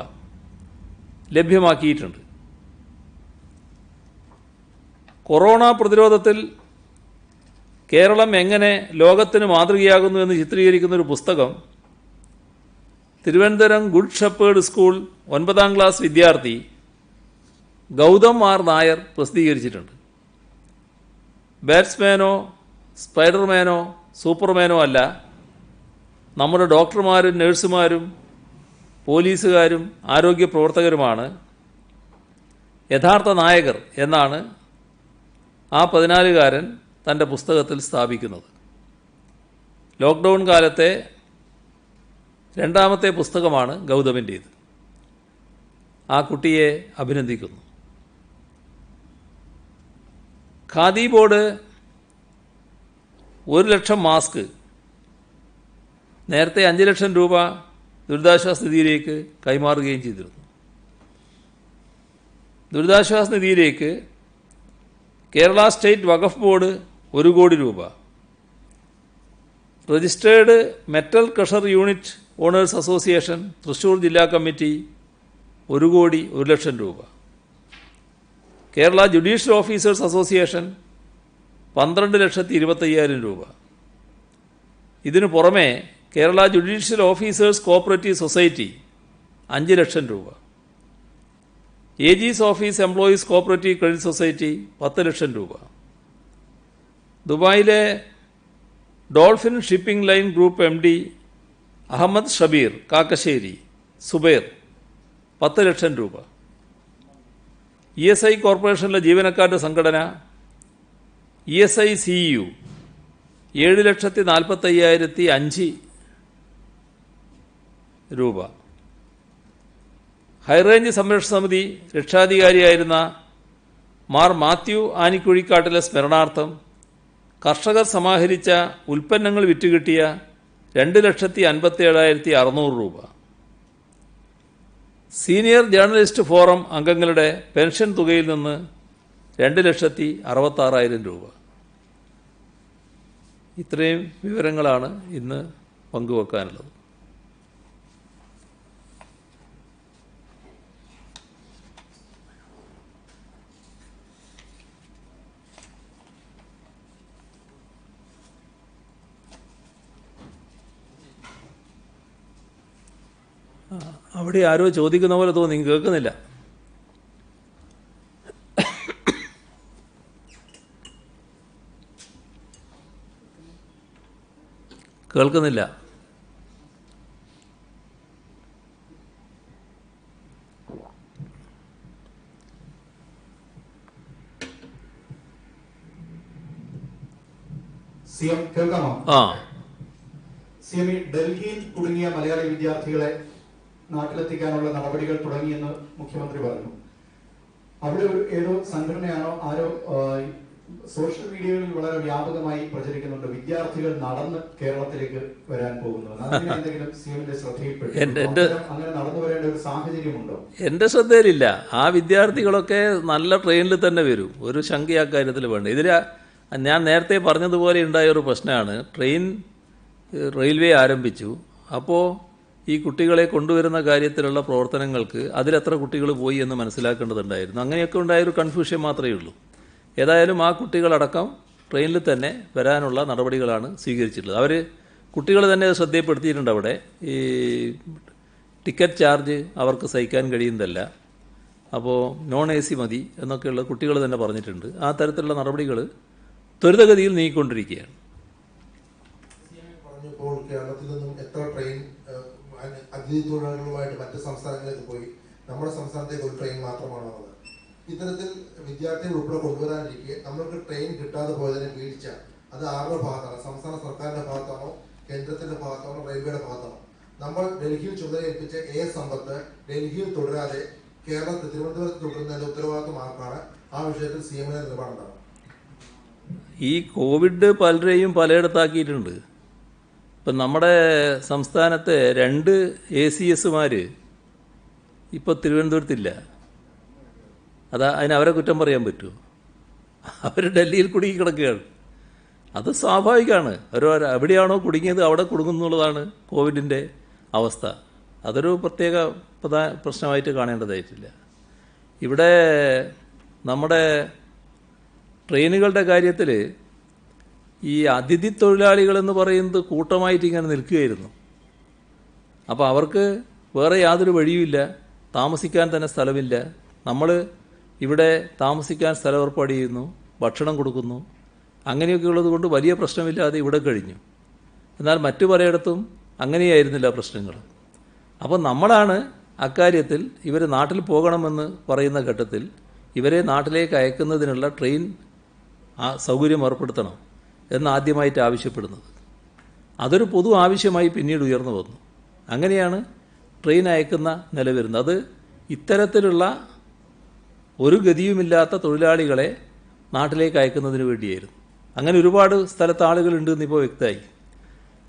ലഭ്യമാക്കിയിട്ടുണ്ട്. കൊറോണ പ്രതിരോധത്തിൽ കേരളം എങ്ങനെ ലോകത്തിന് മാതൃകയാകുന്നു എന്ന് ചിത്രീകരിക്കുന്നൊരു പുസ്തകം Thiruvananthapuram good shepherd school 9ാം class വിദ്യാർത്ഥി ഗൗതം ആർ നായർ പ്രസിദ്ധീകരിച്ചിട്ടുണ്ട്. ബാറ്റ്സ്മാനോ സ്പൈഡർമാനോ സൂപ്പർമാനോ അല്ല, നമ്മുടെ ഡോക്ടർമാരും നഴ്സുമാരും പോലീസുകാരും ആരോഗ്യ പ്രവർത്തകരുമാണ് യഥാർത്ഥ നായകർ എന്നാണ് ആ 14-കാരൻ തൻ്റെ പുസ്തകത്തിൽ സ്ഥാപിക്കുന്നത്. ലോക്ക്ഡൗൺ കാലത്തെ രണ്ടാമത്തെ പുസ്തകമാണ് ഗൗതമിൻ്റേത്. ആ കുട്ടിയെ അഭിനന്ദിക്കുന്നു. ഖാദി ബോർഡ് 1 ലക്ഷം മാസ്ക്, നേരത്തെ 5 ലക്ഷം രൂപ ദുരിതാശ്വാസ നിധിയിലേക്ക് കൈമാറുകയും ചെയ്തിരുന്നു. ദുരിതാശ്വാസ നിധിയിലേക്ക് കേരള സ്റ്റേറ്റ് വഖഫ് ബോർഡ് 1 കോടി രൂപ, registered metal crusher unit owners association Thrissur ജില്ലാ കമ്മിറ്റി 1 കോടി 1 ലക്ഷം രൂപ, കേരള ജുഡീഷ്യൽ ഓഫീസേഴ്സ് അസോസിയേഷൻ 12,25,000 രൂപ. ഇതിനു പുറമെ Kerala judicial officers cooperative society 5 ലക്ഷം രൂപ, AG's office employees cooperative credit society 10 ലക്ഷം രൂപ, ദുബായിലെ dolphin shipping line group MD Ahmed Shabir Kakkassery Zubair 10 ലക്ഷം രൂപ, ESI കോർപ്പറേഷനിലെ ജീവനക്കാരുടെ സംഘടന ESI CEU 7,45,005 രൂപ, ഹൈറേഞ്ച് സംരക്ഷണ സമിതി രക്ഷാധികാരിയായിരുന്ന മാർ മാത്യു ആനിക്കുഴിക്കാട്ടിലെ സ്മരണാർത്ഥം കർഷകർ സമാഹരിച്ച ഉൽപ്പന്നങ്ങൾ വിറ്റുകിട്ടിയ 2,57,600 രൂപ, സീനിയർ ജേർണലിസ്റ്റ് ഫോറം അംഗങ്ങളുടെ പെൻഷൻ തുകയിൽ നിന്ന് 2,66,000 രൂപ. ഇത്രയും വിവരങ്ങളാണ് ഇന്ന് പങ്കുവെക്കാനുള്ളത്. അവിടെ ആരോ ചോദിക്കുന്ന പോലെ തോന്നി, കേൾക്കുന്നില്ല. കേൾക്കുന്നില്ല. സിഎം കേൾക്കാമോ? സിഎം, ഡൽഹിയിൽ കുടുങ്ങിയ മലയാളി വിദ്യാർത്ഥികളെ നാട്ടിലെത്തിക്കാനുള്ള നടപടികൾ തുടങ്ങിയെന്ന് മുഖ്യമന്ത്രി പറഞ്ഞു. അവിടെ ഏതോ സംഘടനയാണോ ആരോ സോഷ്യൽ മീഡിയകളിൽ വളരെ വ്യാപകമായി പ്രചരിക്കുന്നുണ്ട്, വിദ്യാർത്ഥികൾ നടന്ന് കേരളത്തിലേക്ക് വരാൻ പോകുന്നു. എന്തെങ്കിലും സിഎമ്മിന്റെ ശ്രദ്ധയിൽപ്പെട്ടു? അങ്ങനെ നടന്നു വരേണ്ട ഒരു സാഹചര്യമുണ്ടോ? എന്റെ ശ്രദ്ധയിലില്ല. ആ വിദ്യാർത്ഥികളൊക്കെ നല്ല ട്രെയിനിൽ തന്നെ വരും, ഒരു ശങ്ക ആ കാര്യത്തിൽ വേണ്ട. ഇതിൽ ഞാൻ നേരത്തെ പറഞ്ഞതുപോലെ ഉണ്ടായ ഒരു പ്രശ്നമാണ്, റെയിൽവേ ആരംഭിച്ചു. അപ്പോൾ ഈ കുട്ടികളെ കൊണ്ടുവരുന്ന കാര്യത്തിലുള്ള പ്രവർത്തനങ്ങൾക്ക് അതിലെത്ര കുട്ടികൾ പോയി എന്ന് മനസ്സിലാക്കേണ്ടതുണ്ടായിരുന്നു. അങ്ങനെയൊക്കെ ഉണ്ടായൊരു കൺഫ്യൂഷൻ മാത്രമേ ഉള്ളൂ. ഏതായാലും ആ കുട്ടികളടക്കം ട്രെയിനിൽ തന്നെ വരാനുള്ള നടപടികളാണ് സ്വീകരിച്ചിട്ടുള്ളത്. അവർ കുട്ടികൾ തന്നെ ശ്രദ്ധയപ്പെടുത്തിയിട്ടുണ്ട്. അവിടെ ഈ ടിക്കറ്റ് ചാർജ് അവർക്ക് സഹിക്കാൻ കഴിയുന്നതല്ല, അപ്പോൾ നോൺ AC മതി എന്നൊക്കെയുള്ള കുട്ടികൾ തന്നെ പറഞ്ഞിട്ടുണ്ട്. ആ തരത്തിലുള്ള നടപടികൾ ത്വരിതഗതിയിൽ നീങ്ങിക്കൊണ്ടിരിക്കുകയാണ്. പറഞ്ഞപ്പോൾ കേരളത്തിൽ നിന്നും എത്ര ട്രെയിൻ അതിഥി തൊഴിലാളികളുമായിട്ട് മറ്റ് സംസ്ഥാനങ്ങളിലേക്ക് പോയി, നമ്മുടെ സംസ്ഥാനത്തേക്ക് ഒരു ട്രെയിൻ മാത്രമാണുള്ളത്. ഇത്തരത്തിൽ വിദ്യാർത്ഥികൾ ഉൾപ്പെടെ കൊണ്ടുവരാനിരിക്കെ നമ്മൾക്ക് ട്രെയിൻ കിട്ടാതെ പോയതിനെ വീഴ്ച അത് ആരുടെ ഭാഗത്താണ്? സംസ്ഥാന സർക്കാരിന്റെ ഭാഗത്താണോ, കേന്ദ്രത്തിന്റെ ഭാഗത്താണോ, റെയിൽവേയുടെ ഭാഗത്താണോ? നമ്മൾ ഡൽഹിയിൽ ചുമതലയേൽപ്പിച്ച സമ്പത്ത് ഡൽഹിയിൽ തുടരാതെ തിരുവനന്തപുരത്ത് തുടരുന്നതിന്റെ ഉത്തരവാദിത്വം ആർക്കാണ്? ആ വിഷയത്തിൽ സിഎമ്മിന്റെ നിലപാടെന്താണ്? ഈ കോവിഡ് പലരെയും പലയിടത്താക്കിയിട്ടുണ്ട്. ഇപ്പം നമ്മുടെ സംസ്ഥാനത്തെ 2 ACSമാർ ഇപ്പോൾ തിരുവനന്തപുരത്തില്ല. അതിനവരെ കുറ്റം പറയാൻ പറ്റുമോ? അവർ ഡൽഹിയിൽ കുടുങ്ങി കിടക്കുകയാണ്. അത് സ്വാഭാവികമാണ്. എവിടെയാണോ കുടുങ്ങിയത് അവിടെ കുടുങ്ങുന്നുള്ളതാണ് കോവിഡിൻ്റെ അവസ്ഥ. അതൊരു പ്രത്യേക പ്രശ്നമായിട്ട് കാണേണ്ടതായിട്ടില്ല. ഇവിടെ നമ്മുടെ ട്രെയിനുകളുടെ കാര്യത്തിൽ ഈ അതിഥി തൊഴിലാളികളെന്ന് പറയുന്നത് കൂട്ടമായിട്ട് ഇങ്ങനെ നിൽക്കുകയായിരുന്നു. അപ്പോൾ അവർക്ക് വേറെ യാതൊരു വഴിയുമില്ല, താമസിക്കാൻ തന്നെ സ്ഥലമില്ല. നമ്മൾ ഇവിടെ താമസിക്കാൻ സ്ഥലം ഏർപ്പാട് ചെയ്യുന്നു, ഭക്ഷണം കൊടുക്കുന്നു, അങ്ങനെയൊക്കെ ഉള്ളത് കൊണ്ട് വലിയ പ്രശ്നമില്ലാതെ ഇവിടെ കഴിഞ്ഞു. എന്നാൽ മറ്റു പലയിടത്തും അങ്ങനെയായിരുന്നില്ല പ്രശ്നങ്ങൾ. അപ്പോൾ നമ്മളാണ് അക്കാര്യത്തിൽ ഇവർ നാട്ടിൽ പോകണമെന്ന് പറയുന്ന ഘട്ടത്തിൽ ഇവരെ നാട്ടിലേക്ക് അയക്കുന്നതിനുള്ള ട്രെയിൻ സൗകര്യം ഏർപ്പെടുത്തണം എന്നാദ്യമായിട്ട് ആവശ്യപ്പെടുന്നത്. അതൊരു പൊതു ആവശ്യമായി പിന്നീട് ഉയർന്നു വന്നു. അങ്ങനെയാണ് ട്രെയിൻ അയക്കുന്ന നില വരുന്നത്. അത് ഇത്തരത്തിലുള്ള ഒരു ഗതിയുമില്ലാത്ത തൊഴിലാളികളെ നാട്ടിലേക്ക് അയക്കുന്നതിന് വേണ്ടിയായിരുന്നു. അങ്ങനെ ഒരുപാട് സ്ഥലത്ത് ആളുകളുണ്ട് എന്നിപ്പോൾ വ്യക്തമായി.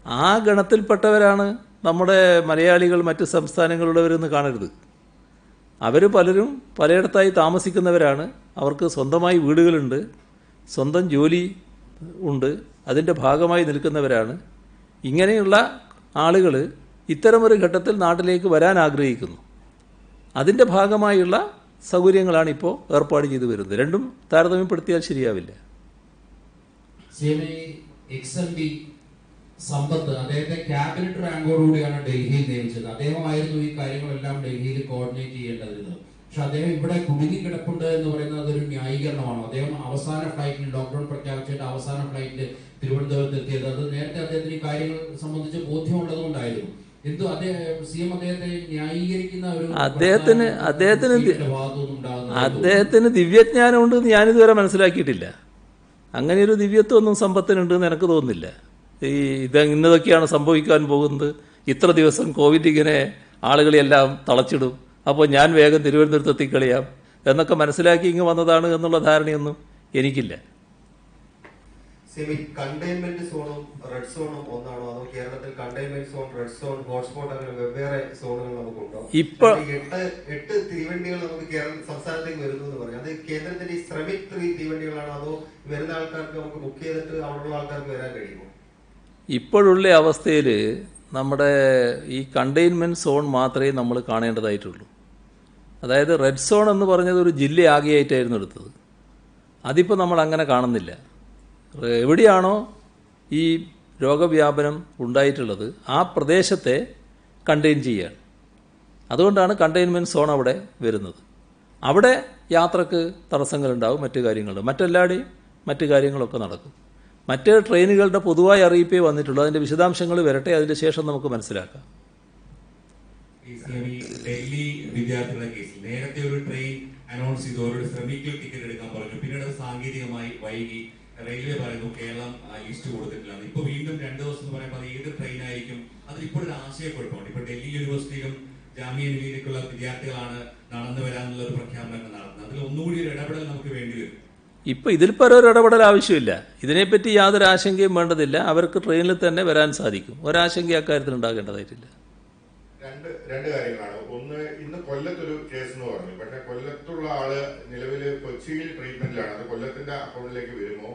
ആ ഗണത്തിൽപ്പെട്ടവരാണ് നമ്മുടെ മലയാളികൾ മറ്റ് സംസ്ഥാനങ്ങളിലുള്ളവരെന്ന് കാണരുത്. അവർ പലരും പലയിടത്തായി താമസിക്കുന്നവരാണ്. അവർക്ക് സ്വന്തമായി വീടുകളുണ്ട്, സ്വന്തം ജോലി ഉണ്ട്, അതിൻ്റെ ഭാഗമായി നിൽക്കുന്നവരാണ്. ഇങ്ങനെയുള്ള ആളുകൾ ഇത്തരമൊരു ഘട്ടത്തിൽ നാട്ടിലേക്ക് വരാൻ ആഗ്രഹിക്കുന്നു. അതിൻ്റെ ഭാഗമായുള്ള സൗകര്യങ്ങളാണ് ഇപ്പോൾ ഏർപ്പാട് ചെയ്തു വരുന്നത്. രണ്ടും താരതമ്യപ്പെടുത്തിയാൽ ശരിയാവില്ല. XMD സമ്പത്ത് അദ്ദേഹത്തെ ക്യാബിനറ്റ് റാങ്കോടുകൂടിയാണ് ഡൽഹിയിൽ നിയമിച്ചത്. അദ്ദേഹമായിരുന്നു ഈ കാര്യങ്ങളെല്ലാം ഡൽഹിയിൽ കോർഡിനേറ്റ് ചെയ്യേണ്ടതിരുന്നത്. പക്ഷെ അദ്ദേഹം ഇവിടെ കുടുങ്ങി കിടപ്പുണ്ട് എന്ന് പറയുന്നത് അതൊരു ന്യായീകരണമാണ്. അദ്ദേഹം അവസാന ഫ്ലൈറ്റിൽ, ലോക്ക്ഡൌൺ പ്രഖ്യാപിച്ചിട്ട് അവസാന ഫ്ലൈറ്റിൽ തിരുവനന്തപുരത്ത് എത്തിയത് അത് നേരത്തെ അദ്ദേഹത്തിന് ഈ കാര്യങ്ങൾ സംബന്ധിച്ച് ബോധ്യമുള്ളത് കൊണ്ടായിരുന്നു. എന്തോ CM അദ്ദേഹത്തെ ന്യായീകരിക്കുന്ന ഒരു അദ്ദേഹത്തിന് ദിവ്യജ്ഞാനം ഉണ്ടെന്ന് ഞാനിതുവരെ മനസ്സിലാക്കിയിട്ടില്ല. അങ്ങനെയൊരു ദിവ്യത്വമൊന്നും സമ്പത്തിനുണ്ടെന്ന് എനിക്ക് തോന്നുന്നില്ല. ഇന്നതൊക്കെയാണ് സംഭവിക്കാൻ പോകുന്നത്, ഇത്ര ദിവസം കോവിഡ് ഇങ്ങനെ ആളുകളെല്ലാം തളച്ചിടും, അപ്പോൾ ഞാൻ വേഗം തിരുവനന്തപുരത്ത് എത്തിക്കളിയാം എന്നൊക്കെ മനസ്സിലാക്കി ഇങ്ങ് വന്നതാണ് എന്നുള്ള ധാരണയൊന്നും എനിക്കില്ല. കണ്ടെയ്ൻമെന്റ് സോണും റെഡ് സോണും ഒന്നാണോ, അതോ കേരളത്തിൽ containment zone, red zone, hotspot അങ്ങനെ വെവ്വേറെ സോണുകൾ നമുക്കുണ്ടോ? ഇപ്പൊ 8 തീവണ്ടികൾ നമുക്ക് സംസ്ഥാനത്തേക്ക് വരുന്നു എന്ന് പറഞ്ഞു. അത് കേന്ദ്രത്തിന്റെ ഈ ശ്രമിക് തീവണ്ടികളാണോ, അതോ വരുന്ന ആൾക്കാർക്ക് നമുക്ക് ബുക്ക് ചെയ്തിട്ട് അവിടെയുള്ള ആൾക്കാർക്ക് വരാൻ കഴിയുമോ? ഇപ്പോഴുള്ള അവസ്ഥയിൽ നമ്മുടെ ഈ കണ്ടെയ്ൻമെൻറ്റ് സോൺ മാത്രമേ നമ്മൾ കാണേണ്ടതായിട്ടുള്ളൂ. അതായത് റെഡ് സോൺ എന്ന് പറഞ്ഞത് ഒരു ജില്ല ആകെയായിട്ടായിരുന്നു എടുത്തത്. അതിപ്പോൾ നമ്മൾ അങ്ങനെ കാണുന്നില്ല. എവിടെയാണോ ഈ രോഗവ്യാപനം ഉണ്ടായിട്ടുള്ളത് ആ പ്രദേശത്തെ കണ്ടെയ്ൻ ചെയ്യുകയാണ്. അതുകൊണ്ടാണ് കണ്ടെയ്ൻമെൻറ്റ് സോൺ അവിടെ വരുന്നത്. അവിടെ യാത്രക്ക് തടസ്സങ്ങളുണ്ടാവും, മറ്റു കാര്യങ്ങളുണ്ട്. മറ്റെല്ലാവരുടെയും മറ്റു കാര്യങ്ങളൊക്കെ നടക്കും. മറ്റ് ട്രെയിനുകളുടെ പൊതുവായ അറിയിപ്പേ വന്നിട്ടുള്ളൂ. അതിൻ്റെ വിശദാംശങ്ങൾ വരട്ടെ, അതിന് ശേഷം നമുക്ക് മനസ്സിലാക്കാം. ഡൽഹി വിദ്യാർത്ഥികളുടെ കേസിൽ നേരത്തെ ഒരു ട്രെയിൻ അനൗൺസ് ചെയ്തു, അവരോട് ശ്രമിക്കൽ ടിക്കറ്റ് എടുക്കാൻ പറഞ്ഞു. പിന്നീട് അത് സാങ്കേതികമായി വൈകി. റെയിൽവേ പറയുന്നു കേരളം ലിസ്റ്റ് കൊടുത്തിട്ടില്ല. ഇപ്പൊ വീണ്ടും 2 ദിവസം എന്ന് പറയുമ്പോൾ അത് ഏത് ട്രെയിൻ ആയിരിക്കും? അതിൽ ഇപ്പോഴൊരു ആശയക്കുഴപ്പമുണ്ട്. ഇപ്പൊ ഡൽഹി യൂണിവേഴ്സിറ്റിയിലും ജാമിയ മിലിയയിലേക്കുള്ള വിദ്യാർത്ഥികളാണ് നടന്നു വരാനുള്ള ഒരു പ്രഖ്യാപനം നടത്തുന്നത്. അതിൽ ഒന്നുകൂടി ഒരു ഇടപെടൽ നമുക്ക് വേണ്ടി വരും. ഇപ്പോൾ ഇതിൽ പരം ഇടപെടൽ ആവശ്യമില്ല. ഇതിനെപ്പറ്റി യാതൊരു ആശങ്കയും വേണ്ടതില്ല. അവർക്ക് ട്രെയിനിൽ തന്നെ വരാൻ സാധിക്കും. ഒരാശങ്ക അക്കാര്യത്തിൽ ഉണ്ടാകേണ്ടതായിട്ടില്ല. രണ്ട് കാര്യങ്ങളാണ്. ഒന്ന്, ഇന്ന് കൊല്ലത്തൊരു കേസ് എന്ന് പറഞ്ഞു. പക്ഷെ കൊല്ലത്തുള്ള ആള് നിലവിൽ കൊച്ചിയിൽ ട്രീറ്റ്മെന്റിലാണ്. അത് കൊല്ലത്തിന്റെ അക്കൗണ്ടിലേക്ക് വരുമോ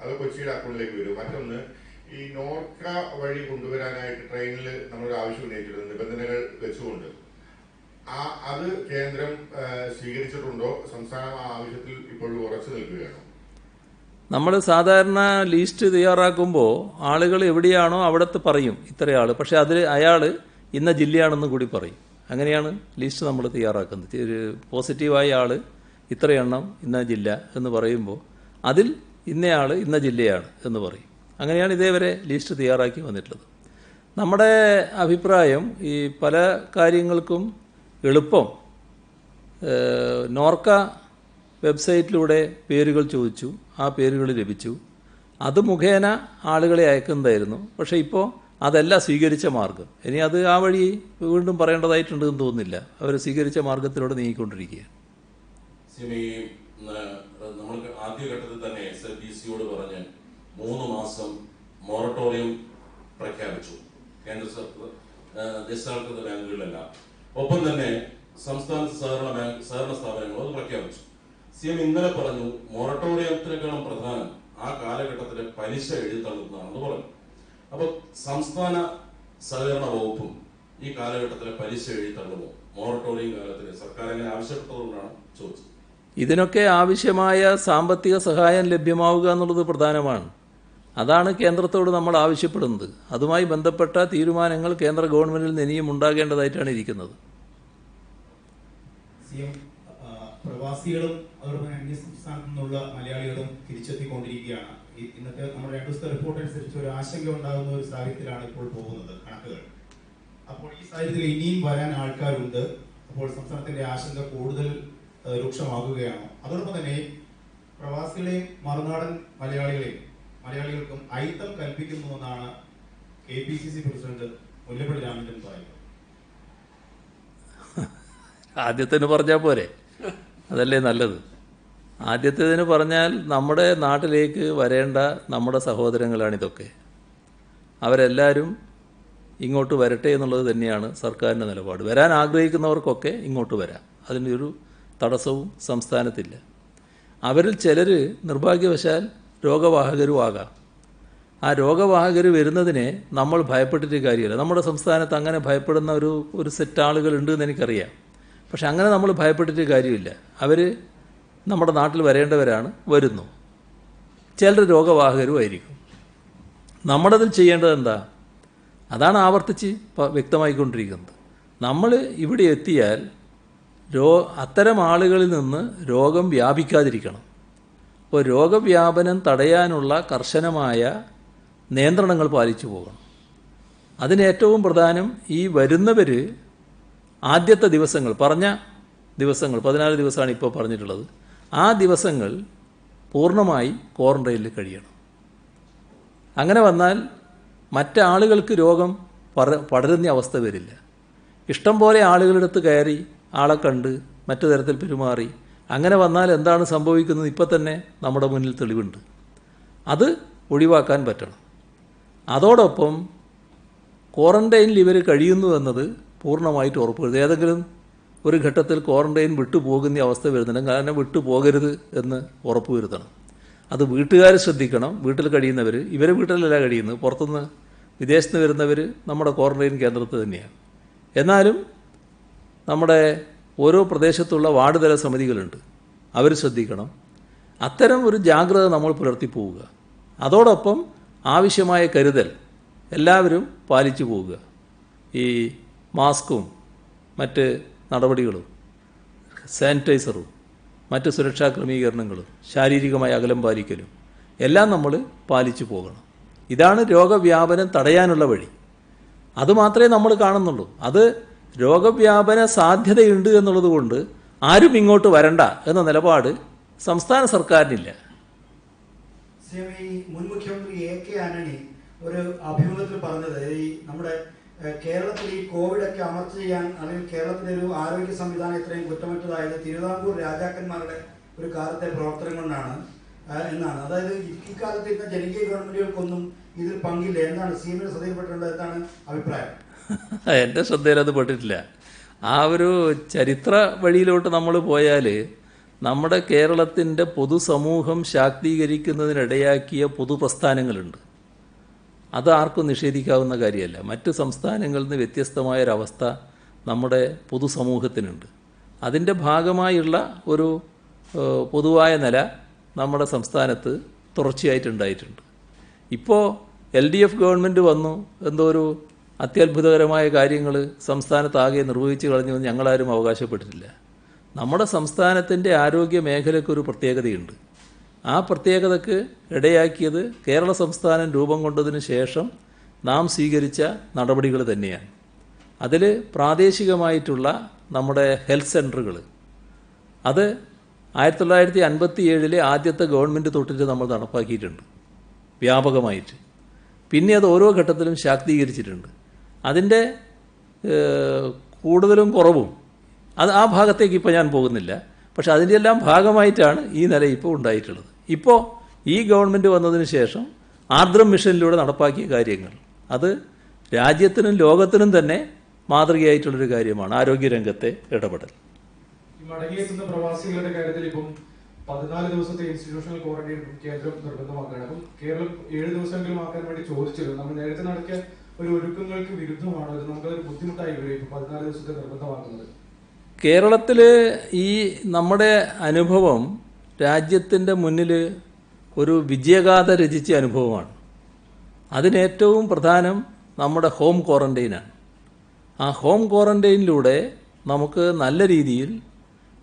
അതോ കൊച്ചിയുടെ അക്കൗണ്ടിലേക്ക് വരുമോ? മറ്റൊന്ന്, ഈ നോർക്ക വഴി കൊണ്ടുവരാനായിട്ട് ട്രെയിനിൽ നമ്മളൊരു ആവശ്യം ഉന്നയിച്ചിട്ടുണ്ട്, നിബന്ധനകൾ വെച്ചുകൊണ്ട്. അത് കേന്ദ്രം സ്വീകരിച്ചിട്ടുണ്ടോ? സംസ്ഥാനം ആ ആവശ്യത്തിൽ ഇപ്പോഴും ഉറച്ചു നിൽക്കുകയാണോ? നമ്മൾ സാധാരണ ലിസ്റ്റ് തയ്യാറാക്കുമ്പോൾ ആളുകൾ എവിടെയാണോ അവിടത്തെ പറയും ഇത്ര ആൾ. പക്ഷേ അതിൽ അയാൾ ഇന്ന ജില്ലയാണെന്ന് കൂടി പറയും. അങ്ങനെയാണ് ലിസ്റ്റ് നമ്മൾ തയ്യാറാക്കുന്നത്. ഒരു പോസിറ്റീവായ ആൾ ഇത്ര എണ്ണം ഇന്ന ജില്ല എന്ന് പറയുമ്പോൾ അതിൽ ഇന്നയാൾ ഇന്ന ജില്ലയാണ് എന്ന് പറയും. അങ്ങനെയാണ് ഇതേവരെ ലിസ്റ്റ് തയ്യാറാക്കി വന്നിട്ടുള്ളത്. നമ്മുടെ അഭിപ്രായം ഈ പല കാര്യങ്ങൾക്കും എളുപ്പം നോർക്ക വെബ്സൈറ്റിലൂടെ പേരുകൾ ചോദിച്ചു, ആ പേരുകൾ ലഭിച്ചു. അത് മുഖേന ആളുകളെ അയക്കുന്നതായിരുന്നു. പക്ഷേ ഇപ്പോൾ അതല്ല സ്വീകരിച്ച മാർഗം. ഇനി അത് ആ വഴി വീണ്ടും പറയേണ്ടതായിട്ടുണ്ടെന്ന് തോന്നുന്നില്ല. അവർ സ്വീകരിച്ച മാർഗത്തിലൂടെ നീങ്ങിക്കൊണ്ടിരിക്കുകയാണ്. നമ്മൾ ആദ്യഘട്ടത്തിൽ തന്നെ SLBCയോട് പറഞ്ഞ് 3 മാസം മൊറട്ടോറിയം പ്രഖ്യാപിച്ചു കേന്ദ്ര ദേശസാൽകൃത ബാങ്കുകളിലെല്ലാം. ഒപ്പം തന്നെ സംസ്ഥാന സഹകരണ സ്ഥാപനങ്ങളും അത് പ്രഖ്യാപിച്ചു. CM ഇന്നലെ പറഞ്ഞു മൊറട്ടോറിയത്തിനേക്കാളും പ്രധാനം ആ കാലഘട്ടത്തിലെ പലിശ എഴുതിത്തള്ളുന്നതാണെന്ന് പറഞ്ഞു. അപ്പൊ സംസ്ഥാന സഹകരണ വകുപ്പും ഈ കാലഘട്ടത്തിലെ പലിശ എഴുതിത്തള്ളുമോ? മൊറട്ടോറിയം കാലത്തിന് സർക്കാർ അങ്ങനെ ആവശ്യപ്പെട്ടതുകൊണ്ടാണ് ചോദിച്ചത്. ഇതിനൊക്കെ ആവശ്യമായ സാമ്പത്തിക സഹായം ലഭ്യമാവുക എന്നുള്ളത് പ്രധാനമാണ്. അതാണ് കേന്ദ്രത്തോട് നമ്മൾ ആവശ്യപ്പെടുന്നത്. അതുമായി ബന്ധപ്പെട്ട തീരുമാനങ്ങൾ കേന്ദ്ര ഗവൺമെന്റിൽ നിന്ന് ഇനിയും ഉണ്ടാകേണ്ടതായിട്ടാണ് ഇരിക്കുന്നത്. പ്രവാസികളും അതോടൊപ്പം അന്യ സംസ്ഥാനത്തു നിന്നുള്ള മലയാളികളും തിരിച്ചെത്തിക്കൊണ്ടിരിക്കുകയാണ്. ഇന്നത്തെ നമ്മുടെ 2 ദിവസത്തെ റിപ്പോർട്ട് അനുസരിച്ച് ഒരു ആശങ്ക ഉണ്ടാകുന്ന ഒരു സാഹചര്യത്തിലാണ് ഇപ്പോൾ പോകുന്നത് കണക്കുകൾ. അപ്പോൾ ഈ സാഹചര്യത്തിൽ ഇനിയും വരാൻ ആൾക്കാരുണ്ട്. അപ്പോൾ സംസ്ഥാനത്തിന്റെ ആശങ്ക കൂടുതൽ രൂക്ഷമാകുകയാണ്. അതോടൊപ്പം തന്നെ പ്രവാസികളെയും മറുനാടൻ മലയാളികൾക്കും അയിത്തം കൽപ്പിക്കുന്നുവെന്നാണ് KPCC പ്രസിഡന്റ് മുല്ലപ്പള്ളി രാമചന്ദ്രൻ പറയുന്നത്. ആദ്യത്തിന് പറഞ്ഞാൽ പോരെ? അതല്ലേ നല്ലത്. ആദ്യത്തേതിന് പറഞ്ഞാൽ നമ്മുടെ നാട്ടിലേക്ക് വരേണ്ട നമ്മുടെ സഹോദരങ്ങളാണിതൊക്കെ. അവരെല്ലാവരും ഇങ്ങോട്ട് വരട്ടെ എന്നുള്ളത് തന്നെയാണ് സർക്കാരിൻ്റെ നിലപാട്. വരാൻ ആഗ്രഹിക്കുന്നവർക്കൊക്കെ ഇങ്ങോട്ട് വരാം, അതിനൊരു തടസ്സവും സംസ്ഥാനത്തില്ല. അവരിൽ ചിലർ നിർഭാഗ്യവശാൽ രോഗവാഹകരും ആകാം. ആ രോഗവാഹകർ വരുന്നതിനെ നമ്മൾ ഭയപ്പെട്ടിട്ട് കാര്യമില്ല. നമ്മുടെ സംസ്ഥാനത്ത് അങ്ങനെ ഭയപ്പെടുന്ന ഒരു സെറ്റ് ആളുകളുണ്ട് എന്ന് എനിക്കറിയാം. പക്ഷെ അങ്ങനെ നമ്മൾ ഭയപ്പെട്ടിട്ട് കാര്യമില്ല. അവർ നമ്മുടെ നാട്ടിൽ വരേണ്ടവരാണ്, വരുന്നു. ചിലർ രോഗവാഹകരും ആയിരിക്കും. നമ്മളതിൽ ചെയ്യേണ്ടത് എന്താ? അതാണ് ആവർത്തിച്ച് വ്യക്തമായിക്കൊണ്ടിരിക്കുന്നത്. നമ്മൾ ഇവിടെ എത്തിയാൽ അത്തരം ആളുകളിൽ നിന്ന് രോഗം വ്യാപിക്കാതിരിക്കണം. അപ്പോൾ രോഗവ്യാപനം തടയാനുള്ള കർശനമായ നിയന്ത്രണങ്ങൾ പാലിച്ചു പോകണം. അതിന് ഏറ്റവും പ്രധാനം ഈ വരുന്നവർ ആദ്യത്തെ ദിവസങ്ങൾ, പറഞ്ഞ ദിവസങ്ങൾ 14 ദിവസമാണ് ഇപ്പോൾ പറഞ്ഞിട്ടുള്ളത്, ആ ദിവസങ്ങൾ പൂർണ്ണമായി ക്വാറന്റൈനിൽ കഴിയണം. അങ്ങനെ വന്നാൽ മറ്റാളുകൾക്ക് രോഗം പടരുന്ന അവസ്ഥ വരില്ല. ഇഷ്ടം പോലെ ആളുകളുടെ അടുത്ത് കയറി ആളെ കണ്ട് മറ്റു തരത്തിൽ പെരുമാറി അങ്ങനെ വന്നാൽ എന്താണ് സംഭവിക്കുന്നത് ഇപ്പം തന്നെ നമ്മുടെ മുന്നിൽ തെളിവുണ്ട്. അത് ഒഴിവാക്കാൻ പറ്റണം. അതോടൊപ്പം ക്വാറന്റൈനിൽ ഇവർ കഴിയുന്നു എന്നത് പൂർണ്ണമായിട്ട് ഉറപ്പുവരുത്തുക. ഏതെങ്കിലും ഒരു ഘട്ടത്തിൽ ക്വാറന്റൈൻ വിട്ടുപോകുന്ന അവസ്ഥ വരുന്നുണ്ടെങ്കിൽ കാരണം വിട്ടുപോകരുത് എന്ന് ഉറപ്പുവരുത്തണം. അത് വീട്ടുകാർ ശ്രദ്ധിക്കണം. വീട്ടിൽ കഴിയുന്നവർ, ഇവരെ വീട്ടിലല്ല കഴിയുന്നത്, പുറത്തുനിന്ന് വിദേശത്ത് വരുന്നവർ നമ്മുടെ ക്വാറന്റൈൻ കേന്ദ്രത്തിൽ തന്നെയാണ്. എന്നാലും നമ്മുടെ ഓരോ പ്രദേശത്തുള്ള വാർഡ് തല സമിതികളുണ്ട്, അവർ ശ്രദ്ധിക്കണം. അത്തരം ഒരു ജാഗ്രത നമ്മൾ പുലർത്തി പോവുക. അതോടൊപ്പം ആവശ്യമായ കരുതൽ എല്ലാവരും പാലിച്ചു പോവുക. ഈ മാസ്കും മറ്റ് നടപടികളും സാനിറ്റൈസറും മറ്റ് സുരക്ഷാ ക്രമീകരണങ്ങളും ശാരീരികമായ അകലം പാലിക്കലും എല്ലാം നമ്മൾ പാലിച്ചു പോകണം. ഇതാണ് രോഗവ്യാപനം തടയാനുള്ള വഴി. അതുമാത്രമേ നമ്മൾ കാണുന്നുള്ളൂ. അത് രോഗവ്യാപന സാധ്യതയുണ്ട് എന്നുള്ളത് കൊണ്ട് ആരും ഇങ്ങോട്ട് വരണ്ട എന്ന നിലപാട് സംസ്ഥാന സർക്കാരിനില്ല. ഈ മുൻ മുഖ്യമന്ത്രി AK ആന്റണി ഒരു അഭിമുഖത്തിൽ പറഞ്ഞത് ഈ നമ്മുടെ കേരളത്തിൽ ഈ കോവിഡൊക്കെ അമർച്ച ചെയ്യാൻ അല്ലെങ്കിൽ കേരളത്തിലെ ഒരു ആരോഗ്യ സംവിധാനം ഇത്രയും കുറ്റമറ്റതായത് തിരുവിതാംകൂർ രാജാക്കന്മാരുടെ ഒരു കാലത്തെ പ്രവർത്തനം കൊണ്ടാണ് എന്നാണ്. അതായത് ഇക്കാലത്ത് ഇന്ന ജനകീയ ഗവൺമെന്റുകൾക്കൊന്നും ഇതിൽ പങ്കില്ല. എന്താണ് CM ശ്രദ്ധയിൽപ്പെട്ടിട്ടുണ്ട്? എന്താണ് അഭിപ്രായം? എൻ്റെ ശ്രദ്ധയിൽ അത് പെട്ടിട്ടില്ല. ആ ഒരു ചരിത്ര വഴിയിലോട്ട് നമ്മൾ പോയാൽ നമ്മുടെ കേരളത്തിൻ്റെ പൊതുസമൂഹം ശാക്തീകരിക്കുന്നതിനിടയാക്കിയ പൊതുപ്രസ്ഥാനങ്ങളുണ്ട്. അത് ആർക്കും നിഷേധിക്കാവുന്ന കാര്യമല്ല. മറ്റ് സംസ്ഥാനങ്ങളിൽ നിന്ന് വ്യത്യസ്തമായൊരവസ്ഥ നമ്മുടെ പൊതുസമൂഹത്തിനുണ്ട്. അതിൻ്റെ ഭാഗമായുള്ള ഒരു പൊതുവായ നില നമ്മുടെ സംസ്ഥാനത്ത് തുടർച്ചയായിട്ടുണ്ടായിട്ടുണ്ട്. ഇപ്പോൾ LDF ഗവൺമെൻറ് വന്നു, എന്തോ ഒരു അത്യത്ഭുതകരമായ കാര്യങ്ങൾ സംസ്ഥാനത്താകെ നിർവഹിച്ചു കളഞ്ഞുവെന്ന് ഞങ്ങളാരും അവകാശപ്പെട്ടിട്ടില്ല. നമ്മുടെ സംസ്ഥാനത്തിൻ്റെ ആരോഗ്യ മേഖലയ്ക്കൊരു പ്രത്യേകതയുണ്ട്. ആ പ്രത്യേകതയ്ക്ക് ഇടയാക്കിയത് കേരള സംസ്ഥാനം രൂപം കൊണ്ടതിന് ശേഷം നാം സ്വീകരിച്ച നടപടികൾ തന്നെയാണ്. അതിൽ പ്രാദേശികമായിട്ടുള്ള നമ്മുടെ ഹെൽത്ത് സെൻ്ററുകൾ, അത് 1957 ആദ്യത്തെ ഗവൺമെൻറ് തൊട്ടിട്ട് നമ്മൾ നടപ്പാക്കിയിട്ടുണ്ട് വ്യാപകമായിട്ട്. പിന്നെ അത് ഓരോ ഘട്ടത്തിലും ശാക്തീകരിച്ചിട്ടുണ്ട്. അതിൻ്റെ കൂടുതലും കുറവും അത് ആ ഭാഗത്തേക്ക് ഇപ്പോൾ ഞാൻ പോകുന്നില്ല. പക്ഷെ അതിൻ്റെ എല്ലാം ഭാഗമായിട്ടാണ് ഈ നില ഇപ്പോൾ ഉണ്ടായിട്ടുള്ളത്. ഇപ്പോൾ ഈ ഗവൺമെൻറ് വന്നതിന് ശേഷം ആർദ്രം മിഷനിലൂടെ നടപ്പാക്കിയ കാര്യങ്ങൾ അത് രാജ്യത്തിനും ലോകത്തിനും തന്നെ മാതൃകയായിട്ടുള്ളൊരു കാര്യമാണ് ആരോഗ്യരംഗത്തെ ഇടപെടൽ. മടങ്ങിയെത്തുന്ന പ്രവാസികളുടെ കാര്യത്തിൽ ഇപ്പം 14 ദിവസത്തെ ഇൻസ്റ്റിറ്റ്യൂഷണൽ ക്വാറന്റൈൻ കേന്ദ്രം നിർബന്ധമാക്കുകയാണ്. അപ്പം കേരളം 7 ദിവസമെങ്കിലും ആക്കാൻ വേണ്ടി ചോദിച്ചിരുന്നു. നമ്മൾ നേരത്തെ നടത്തിയ ഒരു ഒരുക്കങ്ങൾക്ക് വിരുദ്ധമാണ് ഇത്. നമുക്കതൊരു ബുദ്ധിമുട്ടായി വരും ഇപ്പം 14 ദിവസത്തെ നിർബന്ധമാക്കുന്നത്. കേരളത്തിൽ ഈ നമ്മുടെ അനുഭവം രാജ്യത്തിൻ്റെ മുന്നിൽ ഒരു വിജയഗാഥ രചിച്ച അനുഭവമാണ്. അതിനേറ്റവും പ്രധാനം നമ്മുടെ ഹോം ക്വാറന്റൈനാണ്. ആ ഹോം ക്വാറന്റൈനിലൂടെ നമുക്ക് നല്ല രീതിയിൽ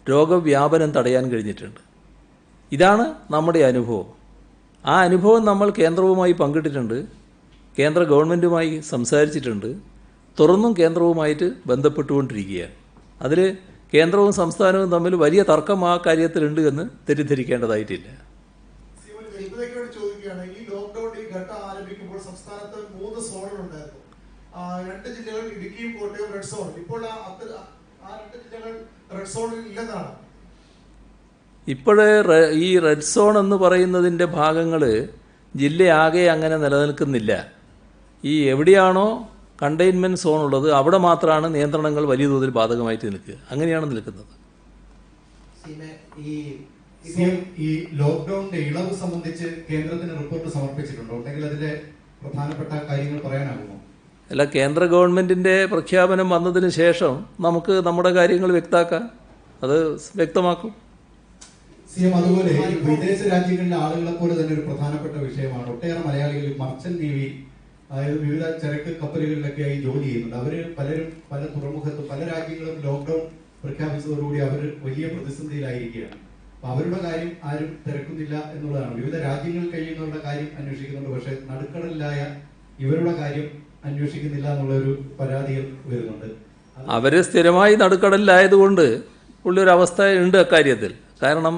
രോഗവ്യാപനം തടയാൻ കഴിഞ്ഞിട്ടുണ്ട്. ഇതാണ് നമ്മുടെ അനുഭവം. ആ അനുഭവം നമ്മൾ കേന്ദ്രവുമായി പങ്കിട്ടിട്ടുണ്ട്, കേന്ദ്ര ഗവൺമെൻറ്റുമായി സംസാരിച്ചിട്ടുണ്ട്, തുറന്നും കേന്ദ്രവുമായിട്ട് ബന്ധപ്പെട്ടുകൊണ്ടിരിക്കുകയാണ്. അതിൽ കേന്ദ്രവും സംസ്ഥാനവും തമ്മിൽ വലിയ തർക്കം ആ കാര്യത്തിലുണ്ട് എന്ന് തെറ്റിദ്ധരിക്കേണ്ടതായിട്ടില്ല. ഈ ലോക്ക്ഡൌൺ ഈ ഘട്ടം ആരംഭിക്കുമ്പോൾ സംസ്ഥാനത്ത് 3 സോണുകളുണ്ടായിരുന്നു. 2 ജില്ലകൾ ഇടുക്കിയും കോട്ടയം റെഡ് സോൺ. ഇപ്പോൾ ആ 2 ജില്ലകൾ റെഡ് സോണിൽ ഇല്ലെന്നാണ്. ഇപ്പോഴേ ഈ റെഡ് സോൺ എന്ന് പറയുന്നതിൻ്റെ ഭാഗങ്ങൾ ജില്ലയാകെ അങ്ങനെ നിലനിൽക്കുന്നില്ല. ഈ എവിടെയാണോ കണ്ടെയ്ൻമെൻറ്റ് സോൺ ഉള്ളത് അവിടെ മാത്രമാണ് നിയന്ത്രണങ്ങൾ വലിയ തോതിൽ ബാധകമായിട്ട് നിൽക്കുക. അങ്ങനെയാണ് നിൽക്കുന്നത്. ഈ ലോക്ക്ഡൌണിന്റെ ഇളവ് സംബന്ധിച്ച് കേന്ദ്രത്തിന് റിപ്പോർട്ട് സമർപ്പിച്ചിട്ടുണ്ടോ? ഉണ്ടെങ്കിൽ അതിന്റെ പ്രധാനപ്പെട്ട കാര്യങ്ങൾ പറയാനാകുമോ? അല്ല, കേന്ദ്ര ഗവൺമെൻറ്റിൻ്റെ പ്രഖ്യാപനം വന്നതിന് ശേഷം നമുക്ക് നമ്മുടെ കാര്യങ്ങൾ വ്യക്തമാക്കാം, അത് വ്യക്തമാക്കും. അതുപോലെ വിദേശ രാജ്യങ്ങളിലെ ആളുകളെ പോലെ തന്നെ ഒരു പ്രധാനപ്പെട്ട വിഷയമാണ് ഒട്ടേറെ മലയാളികൾ മർച്ചന്റ് നേവി, അതായത് വിവിധ ചരക്ക് കപ്പലുകളിലൊക്കെയായി ജോലി ചെയ്യുന്നുണ്ട്. അവര് പലരും പല തുറമുഖത്തും പല രാജ്യങ്ങളും ലോക്ക്ഡൌൺ പ്രഖ്യാപിച്ചതോടുകൂടി അവർ വലിയ പ്രതിസന്ധിയിലായിരിക്കുകയാണ്. അപ്പൊ അവരുടെ കാര്യം ആരും തിരക്കുന്നില്ല എന്നുള്ളതാണ്. വിവിധ രാജ്യങ്ങളിൽ കഴിയുന്നവരുടെ കാര്യം അന്വേഷിക്കുന്നുണ്ട്, പക്ഷെ നടുക്കടലിലായ ഇവരുടെ കാര്യം അന്വേഷിക്കുന്നില്ല എന്നുള്ളൊരു പരാതികൾ വരുന്നുണ്ട്. അവർ സ്ഥിരമായി നടുക്കടലിലായതുകൊണ്ട് ഉള്ളൊരവസ്ഥ ഉണ്ട് അക്കാര്യത്തിൽ. കാരണം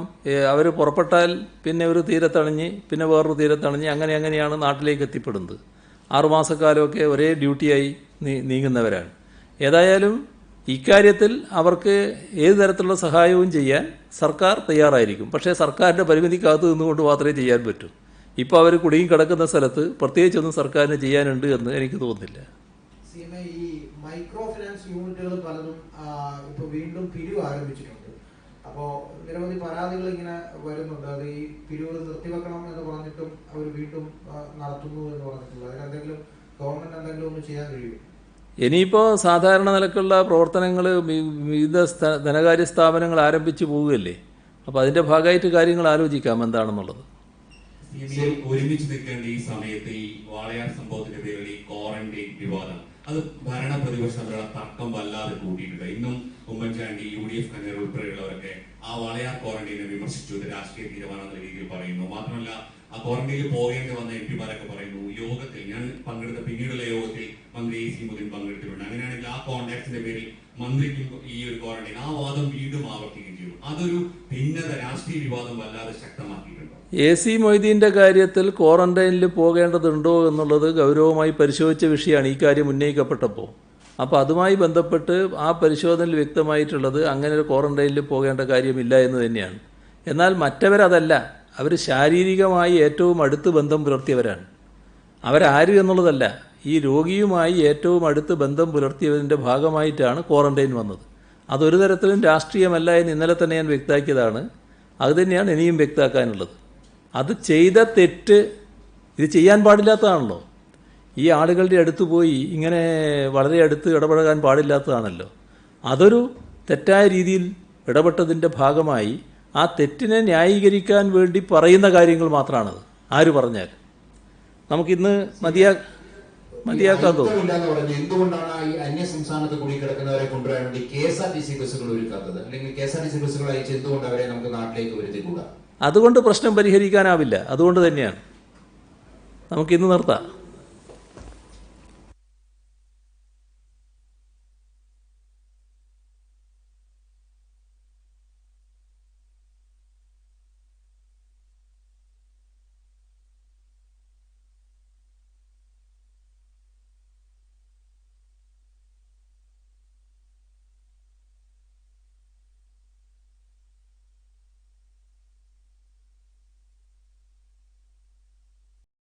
അവർ പുറപ്പെട്ടാൽ പിന്നെ ഒരു തീരത്തണിഞ്ഞ് പിന്നെ വേറൊരു തീരത്തണിഞ്ഞ് അങ്ങനെയാണ് നാട്ടിലേക്ക് എത്തിപ്പെടുന്നത്. 6 മാസക്കാലമൊക്കെ ഒരേ ഡ്യൂട്ടിയായി നീങ്ങുന്നവരാണ്. ഏതായാലും ഇക്കാര്യത്തിൽ അവർക്ക് ഏത് തരത്തിലുള്ള സഹായവും ചെയ്യാൻ സർക്കാർ തയ്യാറായിരിക്കും. പക്ഷേ സർക്കാരിൻ്റെ പരിമിതിക്കകത്ത് നിന്നുകൊണ്ട് മാത്രമേ ചെയ്യാൻ പറ്റൂ. ഇപ്പോൾ അവർ കുടുങ്ങി കിടക്കുന്ന സ്ഥലത്ത് പ്രത്യേകിച്ചൊന്നും സർക്കാരിന് ചെയ്യാനുണ്ട് എന്ന് എനിക്ക് തോന്നുന്നില്ല. ഈ മൈക്രോ ഫിനാൻസ് യൂണിറ്റുകൾ പലതും ഇപ്പോൾ വീണ്ടും പിരിവ് ആരംഭിച്ചിട്ടുണ്ട്. അപ്പോൾ നിരവധി പരാതികൾ ഇങ്ങനെ വരുന്നുണ്ട്. അത് ഈ പിരിവ് നിർത്തിവെക്കണം എന്ന് പറഞ്ഞിട്ടും അവർ വീണ്ടും നടത്തുന്നു എന്ന് പറഞ്ഞിട്ടുള്ളത്. അതിനെന്തെങ്കിലും ഗവൺമെന്റ് എന്തെങ്കിലും ഒന്ന് ചെയ്യാൻ കഴിയും? ഇനിയിപ്പോൾ സാധാരണ നിലക്കുള്ള പ്രവർത്തനങ്ങൾ വിവിധ ധനകാര്യ സ്ഥാപനങ്ങൾ ആരംഭിച്ചു പോവുകയല്ലേ. അപ്പോൾ അതിൻ്റെ ഭാഗമായിട്ട് കാര്യങ്ങൾ ആലോചിക്കാം എന്താണെന്നുള്ളത്. ഒരുമിച്ച് നിൽക്കേണ്ട ഈ സമയത്ത് ഈ വാളയാർ സംഭവത്തിന്റെ പേരിൽ ഈ ക്വാറന്റൈൻ വിവാദം അത് ഭരണ പ്രതിപക്ഷ തമ്മിലുള്ള തർക്കം വല്ലാതെ കൂട്ടിയിട്ടുണ്ട്. ഇന്നും ഉമ്മൻചാണ്ടി UDF കൺവീനർ ഉൾപ്പെടെയുള്ളവരൊക്കെ ആ വാളയാർ ക്വാറന്റൈനെ വിമർശിച്ചു, ഇത് രാഷ്ട്രീയ തീരുമാനം എന്ന രീതിയിൽ പറയുന്നു. മാത്രമല്ല ആ ക്വാറന്റൈനിൽ പോകേണ്ടി വന്ന MP മാരൊക്കെ പറയുന്നു. യോഗത്തിൽ ഞാൻ പങ്കെടുത്ത പിന്നീടുള്ള യോഗത്തിൽ മന്ത്രി AC മൊയ്തീൻ പങ്കെടുത്തിട്ടുണ്ട്. അങ്ങനെയാണെങ്കിൽ ആ കോൺടാക്ട്സിന്റെ പേരിൽ മന്ത്രിക്കും ഈ ഒരു ക്വാറന്റൈൻ ആ വാദം വീണ്ടും ആവർത്തിക്കുകയും ചെയ്തു. അതൊരു ഭിന്നത രാഷ്ട്രീയ വിവാദം വല്ലാതെ ശക്തമാക്കിയിട്ടുണ്ടോ? AC മൊയ്തീൻ്റെ കാര്യത്തിൽ ക്വാറന്റൈനിൽ പോകേണ്ടതുണ്ടോ എന്നുള്ളത് ഗൗരവമായി പരിശോധിച്ച വിഷയമാണ് ഈ കാര്യം ഉന്നയിക്കപ്പെട്ടപ്പോൾ. അപ്പോൾ അതുമായി ബന്ധപ്പെട്ട് ആ പരിശോധനയിൽ വ്യക്തമായിട്ടുള്ളത് അങ്ങനെ ഒരു ക്വാറന്റൈനിൽ പോകേണ്ട കാര്യമില്ല എന്ന് തന്നെയാണ്. എന്നാൽ മറ്റവരതല്ല, അവർ ശാരീരികമായി ഏറ്റവും അടുത്ത് ബന്ധം പുലർത്തിയവരാണ്. അവരാര് എന്നുള്ളതല്ല, ഈ രോഗിയുമായി ഏറ്റവും അടുത്ത് ബന്ധം പുലർത്തിയതിൻ്റെ ഭാഗമായിട്ടാണ് ക്വാറന്റൈൻ വന്നത്. അതൊരു തരത്തിലും രാഷ്ട്രീയമല്ല എന്ന് ഇന്നലെ തന്നെ ഞാൻ വ്യക്തമാക്കിയതാണ്. അതുതന്നെയാണ് ഇനിയും വ്യക്തമാക്കാനുള്ളത്. അത് ചെയ്ത തെറ്റ് ഇത് ചെയ്യാൻ പാടില്ലാത്തതാണല്ലോ. ഈ ആളുകളുടെ അടുത്ത് പോയി ഇങ്ങനെ വളരെ അടുത്ത് ഇടപഴകാൻ പാടില്ലാത്തതാണല്ലോ. അതൊരു തെറ്റായ രീതിയിൽ ഇടപെട്ടതിൻ്റെ ഭാഗമായി ആ തെറ്റിനെ ന്യായീകരിക്കാൻ വേണ്ടി പറയുന്ന കാര്യങ്ങൾ മാത്രമാണത്. ആര് പറഞ്ഞാൽ നമുക്കിന്ന് മതിയാക്കാൻ തോന്നും. എന്തുകൊണ്ടാണ് ഈ അന്യ സംസ്ഥാനത്ത് കൂടി കിടക്കുന്നവരെ കൊണ്ടുവരാൻ വേണ്ടി KSRTC ബസ്സുകൾ ഒരുക്കാത്തത്? അല്ലെങ്കിൽ KSRTC ബസ്സുകൾ അയച്ച് എന്തുകൊണ്ട് അവരെ നമുക്ക് നാട്ടിലേക്ക് വരുത്തിക്കൂടാ? അതുകൊണ്ട് പ്രശ്നം പരിഹരിക്കാനാവില്ല. അതുകൊണ്ട് തന്നെയാണ് നമുക്കിന്ന് നിർത്താം.